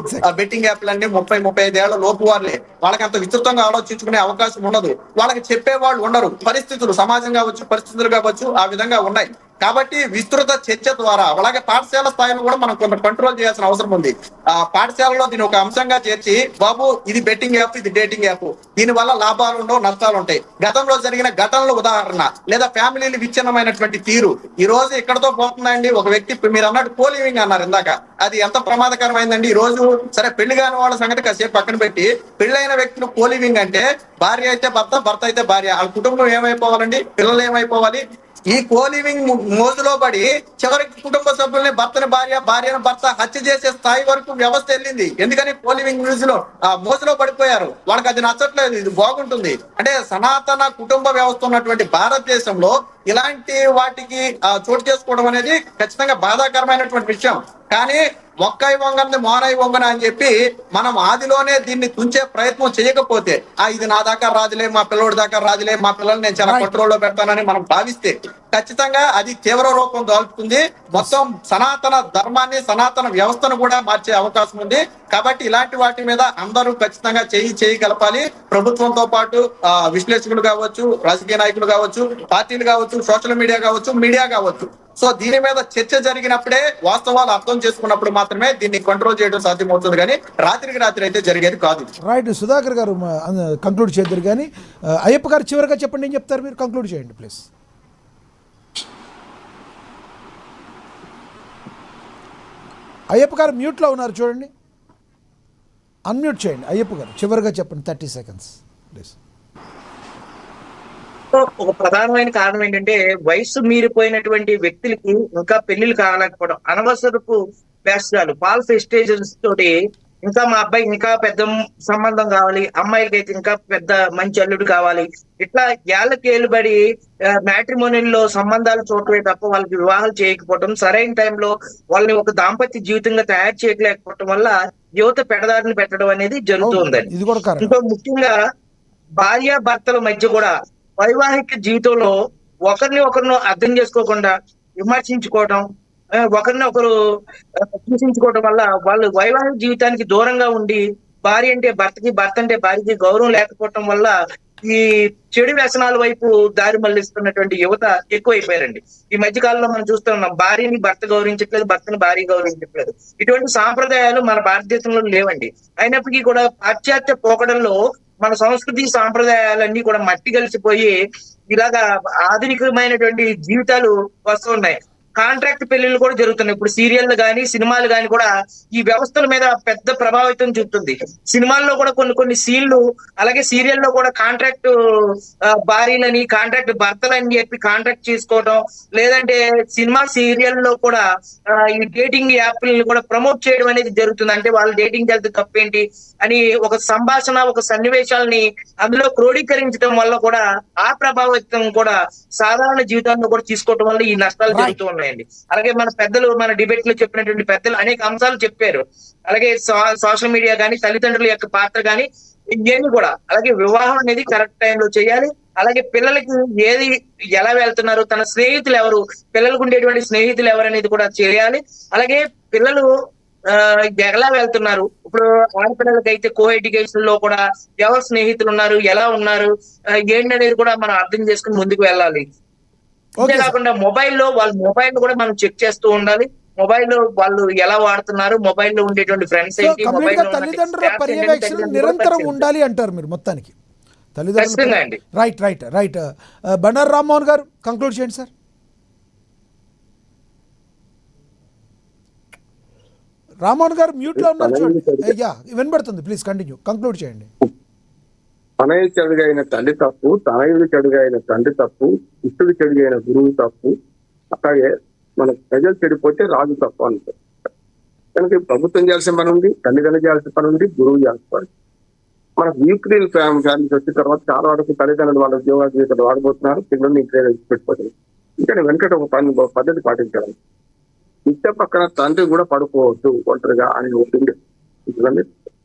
బెట్టింగ్ యాప్లన్నీ 30-35 ఏళ్ల లోపు వాళ్ళే. వాళ్ళకి అంత విస్తృతంగా ఆలోచించుకునే అవకాశం ఉండదు. వాళ్ళకి చెప్పేవాళ్ళు ఉండరు. పరిస్థితులు సమాజం కావచ్చు, పరిస్థితులు కావచ్చు ఆ విధంగా ఉన్నాయి. కాబట్టి విస్తృత చర్చ ద్వారా అలాగే పాఠశాల స్థాయిలో కూడా మనం కొంత కంట్రోల్ చేయాల్సిన అవసరం ఉంది. ఆ పాఠశాలలో దీని ఒక అంశంగా చేర్చి బాబు ఇది బెట్టింగ్ యాప్, ఇది డేటింగ్ యాప్, దీని వల్ల లాభాలు ఉండవు, నష్టాలు ఉంటాయి. గతంలో జరిగిన ఘటనల ఉదాహరణ లేదా ఫ్యామిలీలు విచ్ఛిన్నమైనటువంటి తీరు ఈ రోజు ఎక్కడతో పోతుందండి. ఒక వ్యక్తి మీరు అన్నట్టు కోలివింగ్ అన్నారు ఇందాక, అది ఎంత ప్రమాదకరమైందండి. ఈ రోజు సరే పెళ్లి కాని వాళ్ళ సంగతి కాసేపు పక్కన పెట్టి పెళ్లైన వ్యక్తులు కోలివింగ్ అంటే భార్య అయితే భర్త, భర్త అయితే భార్య, వాళ్ళ కుటుంబం ఏమైపోవాలండి, పిల్లలు ఏమైపోవాలి. ఈ కోలివింగ్ మోజులో పడి చివరికి కుటుంబ సభ్యుల్ని భర్తని భార్య, భార్యను భర్త హత్య చేసే స్థాయి వరకు వ్యవస్థ వెళ్ళింది. ఎందుకని కోలివింగ్ న్యూస్ లో ఆ మోజులో పడిపోయారు. వాళ్ళకి అది నచ్చట్లేదు, ఇది బాగుంటుంది. అంటే సనాతన కుటుంబ వ్యవస్థ ఉన్నటువంటి భారతదేశంలో ఇలాంటి వాటికి చోటు చేసుకోవడం అనేది ఖచ్చితంగా బాధాకరమైనటువంటి విషయం. కానీ ఒక్కై వంగని మోనై వంగన అని చెప్పి మనం ఆదిలోనే దీన్ని తుంచే ప్రయత్నం చేయకపోతే ఇది నా దాకా రాజులే, మా పిల్లోడి దాకా రాజులే, మా పిల్లల్ని నేను చాలా కంట్రోల్లో పెడతానని మనం భావిస్తే ఖచ్చితంగా అది తీవ్ర రూపం దాల్చుతుంది. మొత్తం సనాతన ధర్మాన్ని, సనాతన వ్యవస్థను కూడా మార్చే అవకాశం ఉంది. కాబట్టి ఇలాంటి వాటి మీద అందరూ ఖచ్చితంగా చేయి కలపాలి. ప్రభుత్వంతో పాటు విశ్లేషకులు కావచ్చు, రాజకీయ నాయకులు కావచ్చు, పార్టీలు కావచ్చు, సోషల్ మీడియా కావచ్చు, మీడియా కావచ్చు. సో దీని మీద చర్చ జరిగినప్పుడే వాస్తవాలు అర్థం చేసుకున్నప్పుడు మాత్రమే దీన్ని కంట్రోల్ చేయడం సాధ్యమవుతుంది. కానీ రాత్రికి రాత్రి అయితే జరిగేది కాదు. రైట్. సుధాకర్ గారు కంక్లూడ్ చేద్దరు. కానీ అయ్యప్ప గారు చివరిగా చెప్పండి, ఏం చెప్తారు మీరు? కంక్లూడ్ చేయండి ప్లీజ్. అయ్యప్ప గారు మ్యూట్లో ఉన్నారు, చూడండి, అన్మ్యూట్ చేయండి. అయ్యప్ప గారు చివరిగా చెప్పండి, 30 seconds ప్లీజ్. ఒక ప్రధానమైన కారణం ఏంటంటే వయసు మీరిపోయినటువంటి వ్యక్తులకి ఇంకా పెళ్లిళ్ళు కాలేకపోవడం, అనవసరపు వేషాలు, ఫాల్స్ ఎస్టేజెస్ తోటి ఇంకా మా అబ్బాయి ఇంకా పెద్ద సంబంధం కావాలి, అమ్మాయిలకి అయితే ఇంకా పెద్ద మంచి అల్లుడు కావాలి, ఇట్లా ఏళ్ళకేళ్ళు బడి మ్యాట్రిమోనియల్లో సంబంధాలు చూడటమే తప్ప వాళ్ళకి వివాహాలు చేయకపోవడం, సరైన టైంలో వాళ్ళని ఒక దాంపత్య జీవితంగా తయారు చేయలేకపోవడం వల్ల యువత పెడదారిని పెట్టడం అనేది జరుగుతుందండి. ఇంకా ముఖ్యంగా భార్య భర్తల మధ్య కూడా వైవాహిక జీవితంలో ఒకరిని అర్థం చేసుకోకుండా విమర్శించుకోవడం, ఒకరిని ఒకరు దూషించుకోవడం వల్ల వాళ్ళు వైవాహిక జీవితానికి దూరంగా ఉండి భార్య అంటే భర్తకి, భర్త అంటే భార్యకి గౌరవం లేకపోవటం వల్ల ఈ చెడు వ్యసనాల వైపు దారి మళ్లిస్తున్నటువంటి యువత ఎక్కువైపోయారండి. ఈ మధ్య కాలంలో మనం చూస్తున్నాం, భార్యని భర్త గౌరవించట్లేదు, భర్తని భార్య గౌరవించట్లేదు. ఇటువంటి సాంప్రదాయాలు మన భారతదేశంలో లేవండి. అయినప్పటికీ కూడా పాశ్చాత్య పోకడంలో మన సంస్కృతి సాంప్రదాయాలన్నీ కూడా మట్టి కలిసిపోయి ఇలాగా ఆధునికమైనటువంటి జీవితాలు వస్తున్నాయి. కాంట్రాక్ట్ పెళ్లిళ్ళు కూడా జరుగుతున్నాయి. ఇప్పుడు సీరియల్ కానీ సినిమాలు కానీ కూడా ఈ వ్యవస్థల మీద పెద్ద ప్రభావితం చూపుతుంది. సినిమాల్లో కూడా కొన్ని సీన్లు, అలాగే సీరియల్లో కూడా కాంట్రాక్ట్ భార్యలని, కాంట్రాక్ట్ భర్తలని చెప్పి కాంట్రాక్ట్ చేసుకోవడం, లేదంటే సినిమా సీరియల్లో కూడా ఈ డేటింగ్ యాప్లను కూడా ప్రమోట్ చేయడం అనేది జరుగుతుంది. అంటే వాళ్ళు డేటింగ్ చేస్తే తప్పేంటి అని ఒక సంభాషణ, ఒక సన్నివేశాలని అందులో క్రోడీకరించడం వల్ల కూడా ఆ ప్రభావితం కూడా సాధారణ జీవితాల్లో కూడా తీసుకోవడం వల్ల ఈ నష్టాలు జరుగుతూ ఉన్నాయండి. అలాగే మన పెద్దలు, మన డిబేట్ లో చెప్పినటువంటి పెద్దలు అనేక అంశాలు చెప్పారు. అలాగే సోషల్ మీడియా కానీ, తల్లిదండ్రుల యొక్క పాత్ర కానీ, ఇవన్నీ కూడా. అలాగే వివాహం అనేది కరెక్ట్ టైంలో చేయాలి. అలాగే పిల్లలకి ఏది ఎలా వెళ్తున్నారు, తన స్నేహితులు ఎవరు, పిల్లలకు ఉండేటువంటి స్నేహితులు ఎవరు అనేది కూడా చేయాలి. అలాగే పిల్లలు ఎలా వెళ్తున్నారు, ఇప్పుడు ఆడపిల్లలకి అయితే కో ఎడ్యుకేషన్ లో కూడా ఎవరు స్నేహితులు ఉన్నారు, ఎలా ఉన్నారు, ఏంటనేది కూడా మనం అర్థం చేసుకుని ముందుకు వెళ్ళాలి. అంతే కాకుండా వాళ్ళ మొబైల్ కూడా మనం చెక్ చేస్తూ ఉండాలి. మొబైల్లో వాళ్ళు ఎలా వాడుతున్నారు, మొబైల్లో ఉండేటువంటి ఫ్రెండ్స్ ఏంటి, తల్లిదండ్రుల పర్యవేక్షణ నిరంతరం ఉండాలి అంటారు మీరు మొత్తానికి. తల్లిదండ్రులు రైట్. బండారు రామ్మోహన్ గారు కంక్లూడ్ చేయండి సార్. రామ్మోహన్ గారు మ్యూట్ లో ఉన్నారు చూడండి. వినబడుతుంది, ప్లీజ్ కంటిన్యూ, కంక్లూడ్ చేయండి. తనయుడు చెడుగైన తల్లి తప్పు, తనయుడు చెడుగైన తండ్రి తప్పు, ఇష్టుడు చెడుగైన గురువు తప్పు, అట్లాగే మన ప్రజలు చెడిపోతే రాజు తప్పు అంటారు. కనుక ప్రభుత్వం చేయాల్సిన పని ఉంది, తల్లిదండ్రులు చేయాల్సిన పని ఉంది, గురువు చేయాల్సిన పని. మన న్యూక్లియర్ ఫ్యామిలీ వచ్చిన తర్వాత చాలా వరకు తల్లిదండ్రులు వాళ్ళ ఉద్యోగాల జీవితాలు వాడబోతున్నారు, పిల్లల్ని ఇంట్లో పెట్టిపోతున్నారు. ఇంకా వెంకట ఒక పద్ధతి పాటించాలి. ఇంత పక్కన తండ్రి కూడా పడుకోవద్దు ఒంటరిగా అని ఉంటుంది.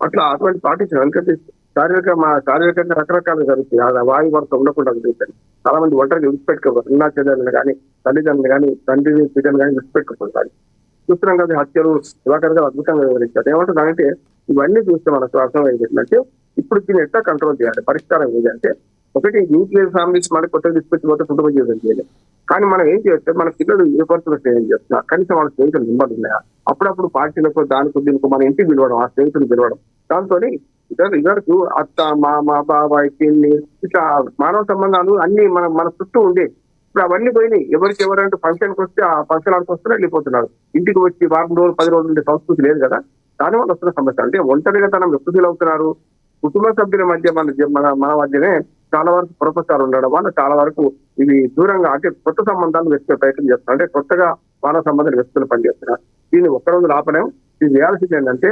అట్లా అటువంటి పాటించారు. ఎందుకంటే శారీరకంగా రకరకాలు జరుగుతాయి. ఆ వాయు వరుస ఉండకుండా జరుగుతాయి. చాలా మంది ఒంటరిగా విడిచిపెట్టుకోవాలి. అన్నా చెల్లెలను కానీ, తల్లిదండ్రులు కానీ, తండ్రిని బిడ్డను కానీ విడిచిపెట్టుకుంటారు. చూస్తున్నాం కదా, హత్యలు దివాకర్ గారు అద్భుతంగా వివరించారు. ఏమంటుందంటే ఇవన్నీ చూస్తే మనకు అర్థమైంది ఏంటంటే ఇప్పుడు దీన్ని ఎట్లా కంట్రోల్ చేయాలి, పరిష్కారం ఏంటంటే ఒకటి న్యూక్లియర్ ఫ్యామిలీస్ మనకి కొత్తగా తీసుకొచ్చిపోతే కుటుంబ జీవితం చేయాలి. కానీ మనం ఏం చేస్తే మన పిల్లలు ఏ పరిస్థితులు స్నేహం చేస్తున్నారు, కనీసం వాళ్ళ స్నేహితులు నింబడి ఉన్నాయా, అప్పుడప్పుడు పార్టీలకు దానికి దీనికి మన ఇంటికి పిలవడం, ఆ స్నేహితులు పిలవడం, దాంతో ఇద్దరు అత్త, మామ, బాబాయ్, పిన్ని, ఇట్లా మానవ సంబంధాలు అన్ని మన చుట్టూ ఉండే. ఇప్పుడు అవన్నీ పోయినాయి. ఎవరికి ఎవరంటే ఫంక్షన్కి వస్తే ఆ ఫంక్షన్ ఆడికి వస్తున్నా వెళ్ళిపోతున్నారు. ఇంటికి వచ్చి వారం రోజులు 10 రోజులు ఉండే సంస్కృతి లేదు కదా. దానివల్ల వస్తున్న సమస్య అంటే ఒంటరిగా తనం ఎప్పుడు ఫీల్ అవుతున్నారు. కుటుంబ సభ్యుల మధ్య మన మధ్యనే చాలా వరకు ప్రొఫెసర్ ఉండడం వల్ల చాలా వరకు ఇవి దూరంగా, అంటే కొత్త సంబంధాలు వెతుకే ప్రయత్నం చేస్తున్నారు. అంటే కొత్తగా మానవ సంబంధాలు వెతుకులు పనిచేస్తున్నారు. దీన్ని ఒక్క రోజు ఆపలేం. ఇది చేయాల్సింది ఏంటంటే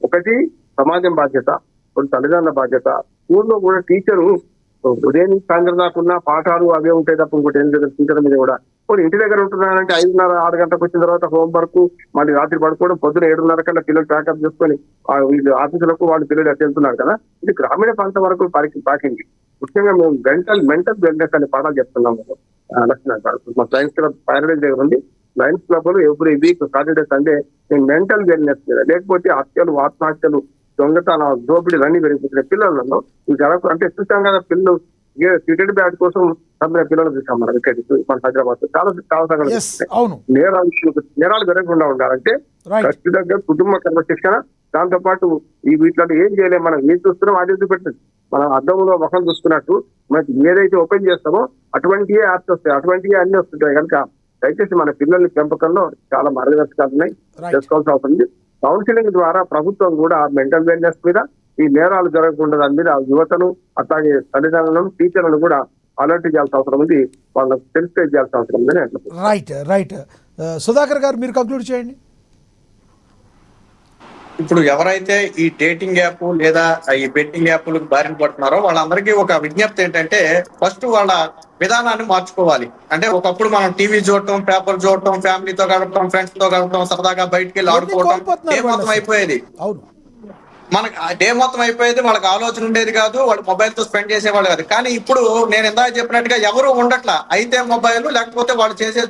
ఒకటి సమాజం బాధ్యత, కొన్ని తల్లిదండ్రుల బాధ్యత. స్కూల్లో కూడా టీచరు ఉదయం సాయంత్రం దాకా పాఠాలు అవే ఉంటాయి తప్ప ఇంకోటి ఏం లేదు. టీచర్ మీద కూడా కొన్ని ఇంటి దగ్గర ఉంటున్నారంటే 5:30, 6 గంటలకు వచ్చిన తర్వాత హోంవర్క్, మళ్ళీ రాత్రి పడుకోవడం, పొద్దున 7:30 కల్లా పిల్లలు ప్యాకప్ చేసుకొని వీళ్ళు ఆఫీసులకు వాళ్ళు పిల్లలు వెళ్తున్నారు కదా. ఇది గ్రామీణ ప్రాంతం వరకు పాకింది. ముఖ్యంగా మేము మెంటల్ వెల్నెస్ అనే పాఠాలు చెప్తున్నాము. మా సైన్స్ క్లబ్ ప్యారడైజ్ దగ్గర ఉంది. లయన్స్ క్లబ్ లో ఎవ్రీ వీక్ సాటర్డే సండే నేను మెంటల్ వెల్నెస్ మీద, లేకపోతే హత్యలు, ఆత్మహత్యలు, దొంగతన, దోపిడీలు అన్ని పెరిగిపోతున్నాయి పిల్లలలో. ఇది జరగదు అంటే చూసాం కదా, పిల్లలు క్రికెట్ బ్యాట్ కోసం పిల్లలు చూసాం మనం ఇక్కడ మన హైదరాబాద్ చాలా నేరాలు జరగకుండా ఉండాలంటే ఖచ్చితంగా కుటుంబ క్రమశిక్షణ, దాంతో పాటు ఈ వీటిలో ఏం చేయలేము. మనం ఏం చూస్తున్నాం అది చూపెట్టదు. మనం అద్దంలో ముఖం చూసుకున్నట్టు మనకి ఏదైతే ఓపెన్ చేస్తామో అటువంటివే యాప్స్ వస్తాయి, అటువంటివే అన్ని వస్తుంటాయి. కనుక దయచేసి మన పిల్లల పెంపకంలో చాలా మార్గదర్శకాలు ఉన్నాయి, చేసుకోవాల్సి అవుతుంది. కౌన్సిలింగ్ ద్వారా ప్రభుత్వం కూడా మెంటల్ వెల్నెస్ మీద, ఈ నేరాలు జరగకుండా దాని మీద యువతను, అట్లాగే తల్లిదండ్రులను, టీచర్లను కూడా అలర్ట్ చేయాల్సిన అవసరం ఉంది, వాళ్ళకి సెన్సిటైజ్ చేయాల్సిన అవసరం ఉంది. రైట్. సుధాకర్ గారు మీరు కంక్లూడ్ చేయండి. ఇప్పుడు ఎవరైతే ఈ డేటింగ్ యాప్ లేదా ఈ బెట్టింగ్ యాప్లకు బారిన పడుతున్నారో వాళ్ళందరికీ ఒక విజ్ఞప్తి ఏంటంటే ఫస్ట్ వాళ్ళ విధానాన్ని మార్చుకోవాలి. అంటే ఒకప్పుడు మనం టీవీ చూడటం, పేపర్ చూడటం, ఫ్యామిలీతో గడపడం, ఫ్రెండ్స్ తో గడపడం, సరదాగా బయటకు వెళ్ళి ఆడుకోవడం మొత్తం అయిపోయేది. డే మొత్తం అయిపోయేది. వాళ్ళకి ఆలోచన ఉండేది కాదు, వాళ్ళు మొబైల్ తో స్పెండ్ చేసేవాళ్ళు కాదు. కానీ ఇప్పుడు నేను ఇందాక చెప్పినట్టుగా ఎవరు ఉండట్లా. అయితే మొబైల్, లేకపోతే వాళ్ళు చేసే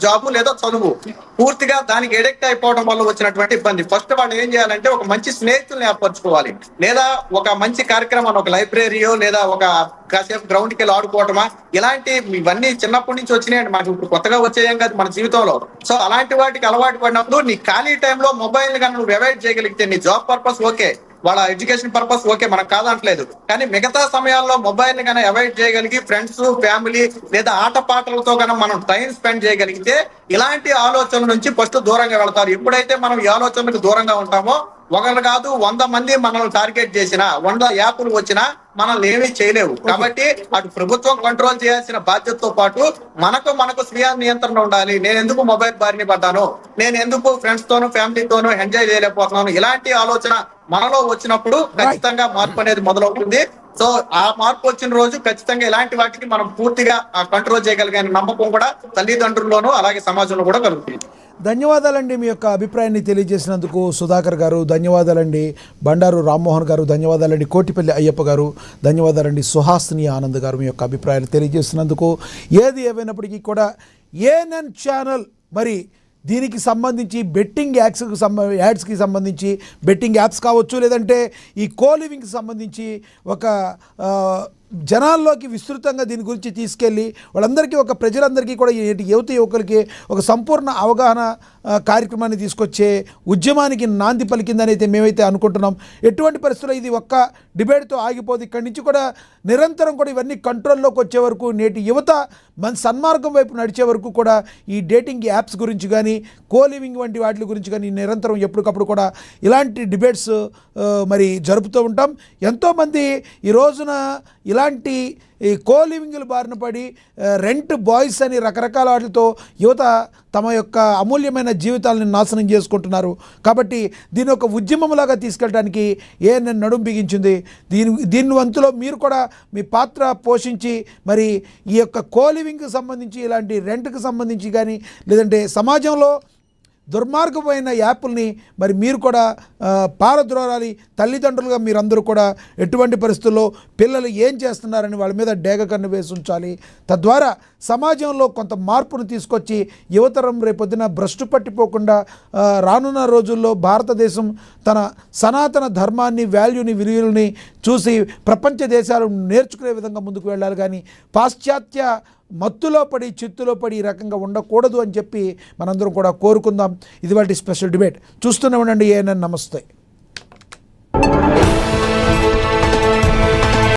జాబు లేదా చదువు, పూర్తిగా దానికి ఎడిక్ట్ అయిపోవడం వల్ల వచ్చినటువంటి ఇబ్బంది. ఫస్ట్ వాళ్ళు ఏం చేయాలంటే ఒక మంచి స్నేహితుల్ని ఏర్పరచుకోవాలి, లేదా ఒక మంచి కార్యక్రమాన్ని, ఒక లైబ్రరీయో లేదా ఒక కాసేపు గ్రౌండ్కి వెళ్ళి ఆడుకోవటమా, ఇలాంటి ఇవన్నీ చిన్నప్పటి నుంచి వచ్చినాయండి. మనకి ఇప్పుడు కొత్తగా వచ్చేయం కాదు మన జీవితంలో. సో అలాంటి వాటికి అలవాటు పడినప్పుడు నీ ఖాళీ టైంలో మొబైల్ కానీ నువ్వు అవాయిడ్ చేయగలిగితే, నీ జాబ్ పర్పస్ ఓకే, వాళ్ళ ఎడ్యుకేషన్ పర్పస్ ఓకే, మనం కాదంటలేదు, కానీ మిగతా సమయాల్లో మొబైల్ ని కానీ అవాయిడ్ చేయగలిగి ఫ్రెండ్స్, ఫ్యామిలీ లేదా ఆట పాటలతో కనుక మనం టైం స్పెండ్ చేయగలిగితే ఇలాంటి ఆలోచనల నుంచి ఫస్ట్ దూరంగా వెళ్తారు. ఎప్పుడైతే మనం ఈ ఆలోచనలకు దూరంగా ఉంటామో, ఒకరు కాదు 100 మంది మనల్ని టార్గెట్ చేసినా, 100 యాప్లు వచ్చినా మనల్ని ఏమీ చేయలేవు. కాబట్టి అటు ప్రభుత్వం కంట్రోల్ చేయాల్సిన బాధ్యతతో పాటు మనకు స్వీయ నియంత్రణ ఉండాలి. నేను ఎందుకు మొబైల్ బారిన పడ్డాను, నేను ఎందుకు ఫ్రెండ్స్ తోనూ ఫ్యామిలీతోనూ ఎంజాయ్ చేయలేకపోతున్నాను, ఇలాంటి ఆలోచన మనలో వచ్చినప్పుడు ఖచ్చితంగా మార్పు అనేది మొదలవుతుంది. సో ఆ మార్పు వచ్చిన రోజు ఖచ్చితంగా ఇలాంటి వాటికి మనం పూర్తిగా కంట్రోల్ చేయగలిగిన నమ్మకం కూడా తల్లిదండ్రుల్లోనూ అలాగే సమాజంలో కూడా కలుగుతుంది. ధన్యవాదాలండి మీ యొక్క అభిప్రాయాన్ని తెలియజేసినందుకు సుధాకర్ గారు, ధన్యవాదాలండి. బండారు రామ్మోహన్ గారు ధన్యవాదాలండి. కోటిపల్లి అయ్యప్ప గారు ధన్యవాదాలండి. సుహాసిని ఆనంద్ గారు మీ యొక్క అభిప్రాయాలు తెలియజేసినందుకు. ఏది ఏమైనప్పటికీ కూడా ఏఎన్ఎన్ ఛానల్ మరి దీనికి సంబంధించి బెట్టింగ్ యాడ్స్కి సంబంధించి, బెట్టింగ్ యాప్స్ కావచ్చు, లేదంటే ఈ కోలివింగ్కి సంబంధించి ఒక జనాల్లోకి విస్తృతంగా దీని గురించి తీసుకెళ్ళి వాళ్ళందరికీ, ఒక ప్రజలందరికీ కూడా, యువత యువకులకి ఒక సంపూర్ణ అవగాహన కార్యక్రమాన్ని తీసుకొచ్చే ఉద్యమానికి నాంది పలికిందని అయితే మేమైతే అనుకుంటున్నాం. ఎటువంటి పరిస్థితుల్లో ఇది ఒక్క డిబేట్తో ఆగిపోదు. ఇక్కడి నుంచి కూడా నిరంతరం కూడా ఇవన్నీ కంట్రోల్లోకి వచ్చే వరకు, నేటి యువత మన సన్మార్గం వైపు నడిచే వరకు కూడా ఈ డేటింగ్ యాప్స్ గురించి కానీ, కోలివింగ్ వంటి వాటి గురించి కానీ నిరంతరం ఎప్పటికప్పుడు కూడా ఇలాంటి డిబేట్స్ మరి జరుపుతూ ఉంటాం. ఎంతోమంది ఈ రోజున ఇలాంటి ఈ కోలివింగ్ల బారిన పడి రెంట్ బాయ్స్ అని రకరకాల వాటితో యువత తమ యొక్క అమూల్యమైన జీవితాలను నాశనం చేసుకుంటున్నారు. కాబట్టి దీని ఒక ఉద్యమంలాగా తీసుకెళ్ళడానికి ఏఎన్ఎన్ నడుం బిగించింది. దీని వంతులో మీరు కూడా మీ పాత్ర పోషించి మరి ఈ యొక్క కోలివింగ్కి సంబంధించి, ఇలాంటి రెంట్కి సంబంధించి కానీ, లేదంటే సమాజంలో దుర్మార్గమైన యాప్ల్ని మరి మీరు కూడా పారద్రోరాలి. తల్లిదండ్రులుగా మీరందరూ కూడా ఎటువంటి పరిస్థితుల్లో పిల్లలు ఏం చేస్తున్నారని వాళ్ళ మీద డేగ కన్ను వేసి ఉంచాలి. తద్వారా సమాజంలో కొంత మార్పును తీసుకొచ్చి యువతరం రేపొద్దున భ్రష్టు పట్టిపోకుండా రానున్న రోజుల్లో భారతదేశం తన సనాతన ధర్మాన్ని, విలువల్ని చూసి ప్రపంచ దేశాలు నేర్చుకునే విధంగా ముందుకు వెళ్ళాలి. కానీ పాశ్చాత్య మత్తులో పడి, చిత్తులో పడి ఈ రకంగా ఉండకూడదు అని చెప్పి మనందరం కూడా కోరుకుందాం. ఇది వాటి స్పెషల్ డిబేట్. చూస్తూనే ఉండండి ఏఎన్ఎన్. నమస్తే.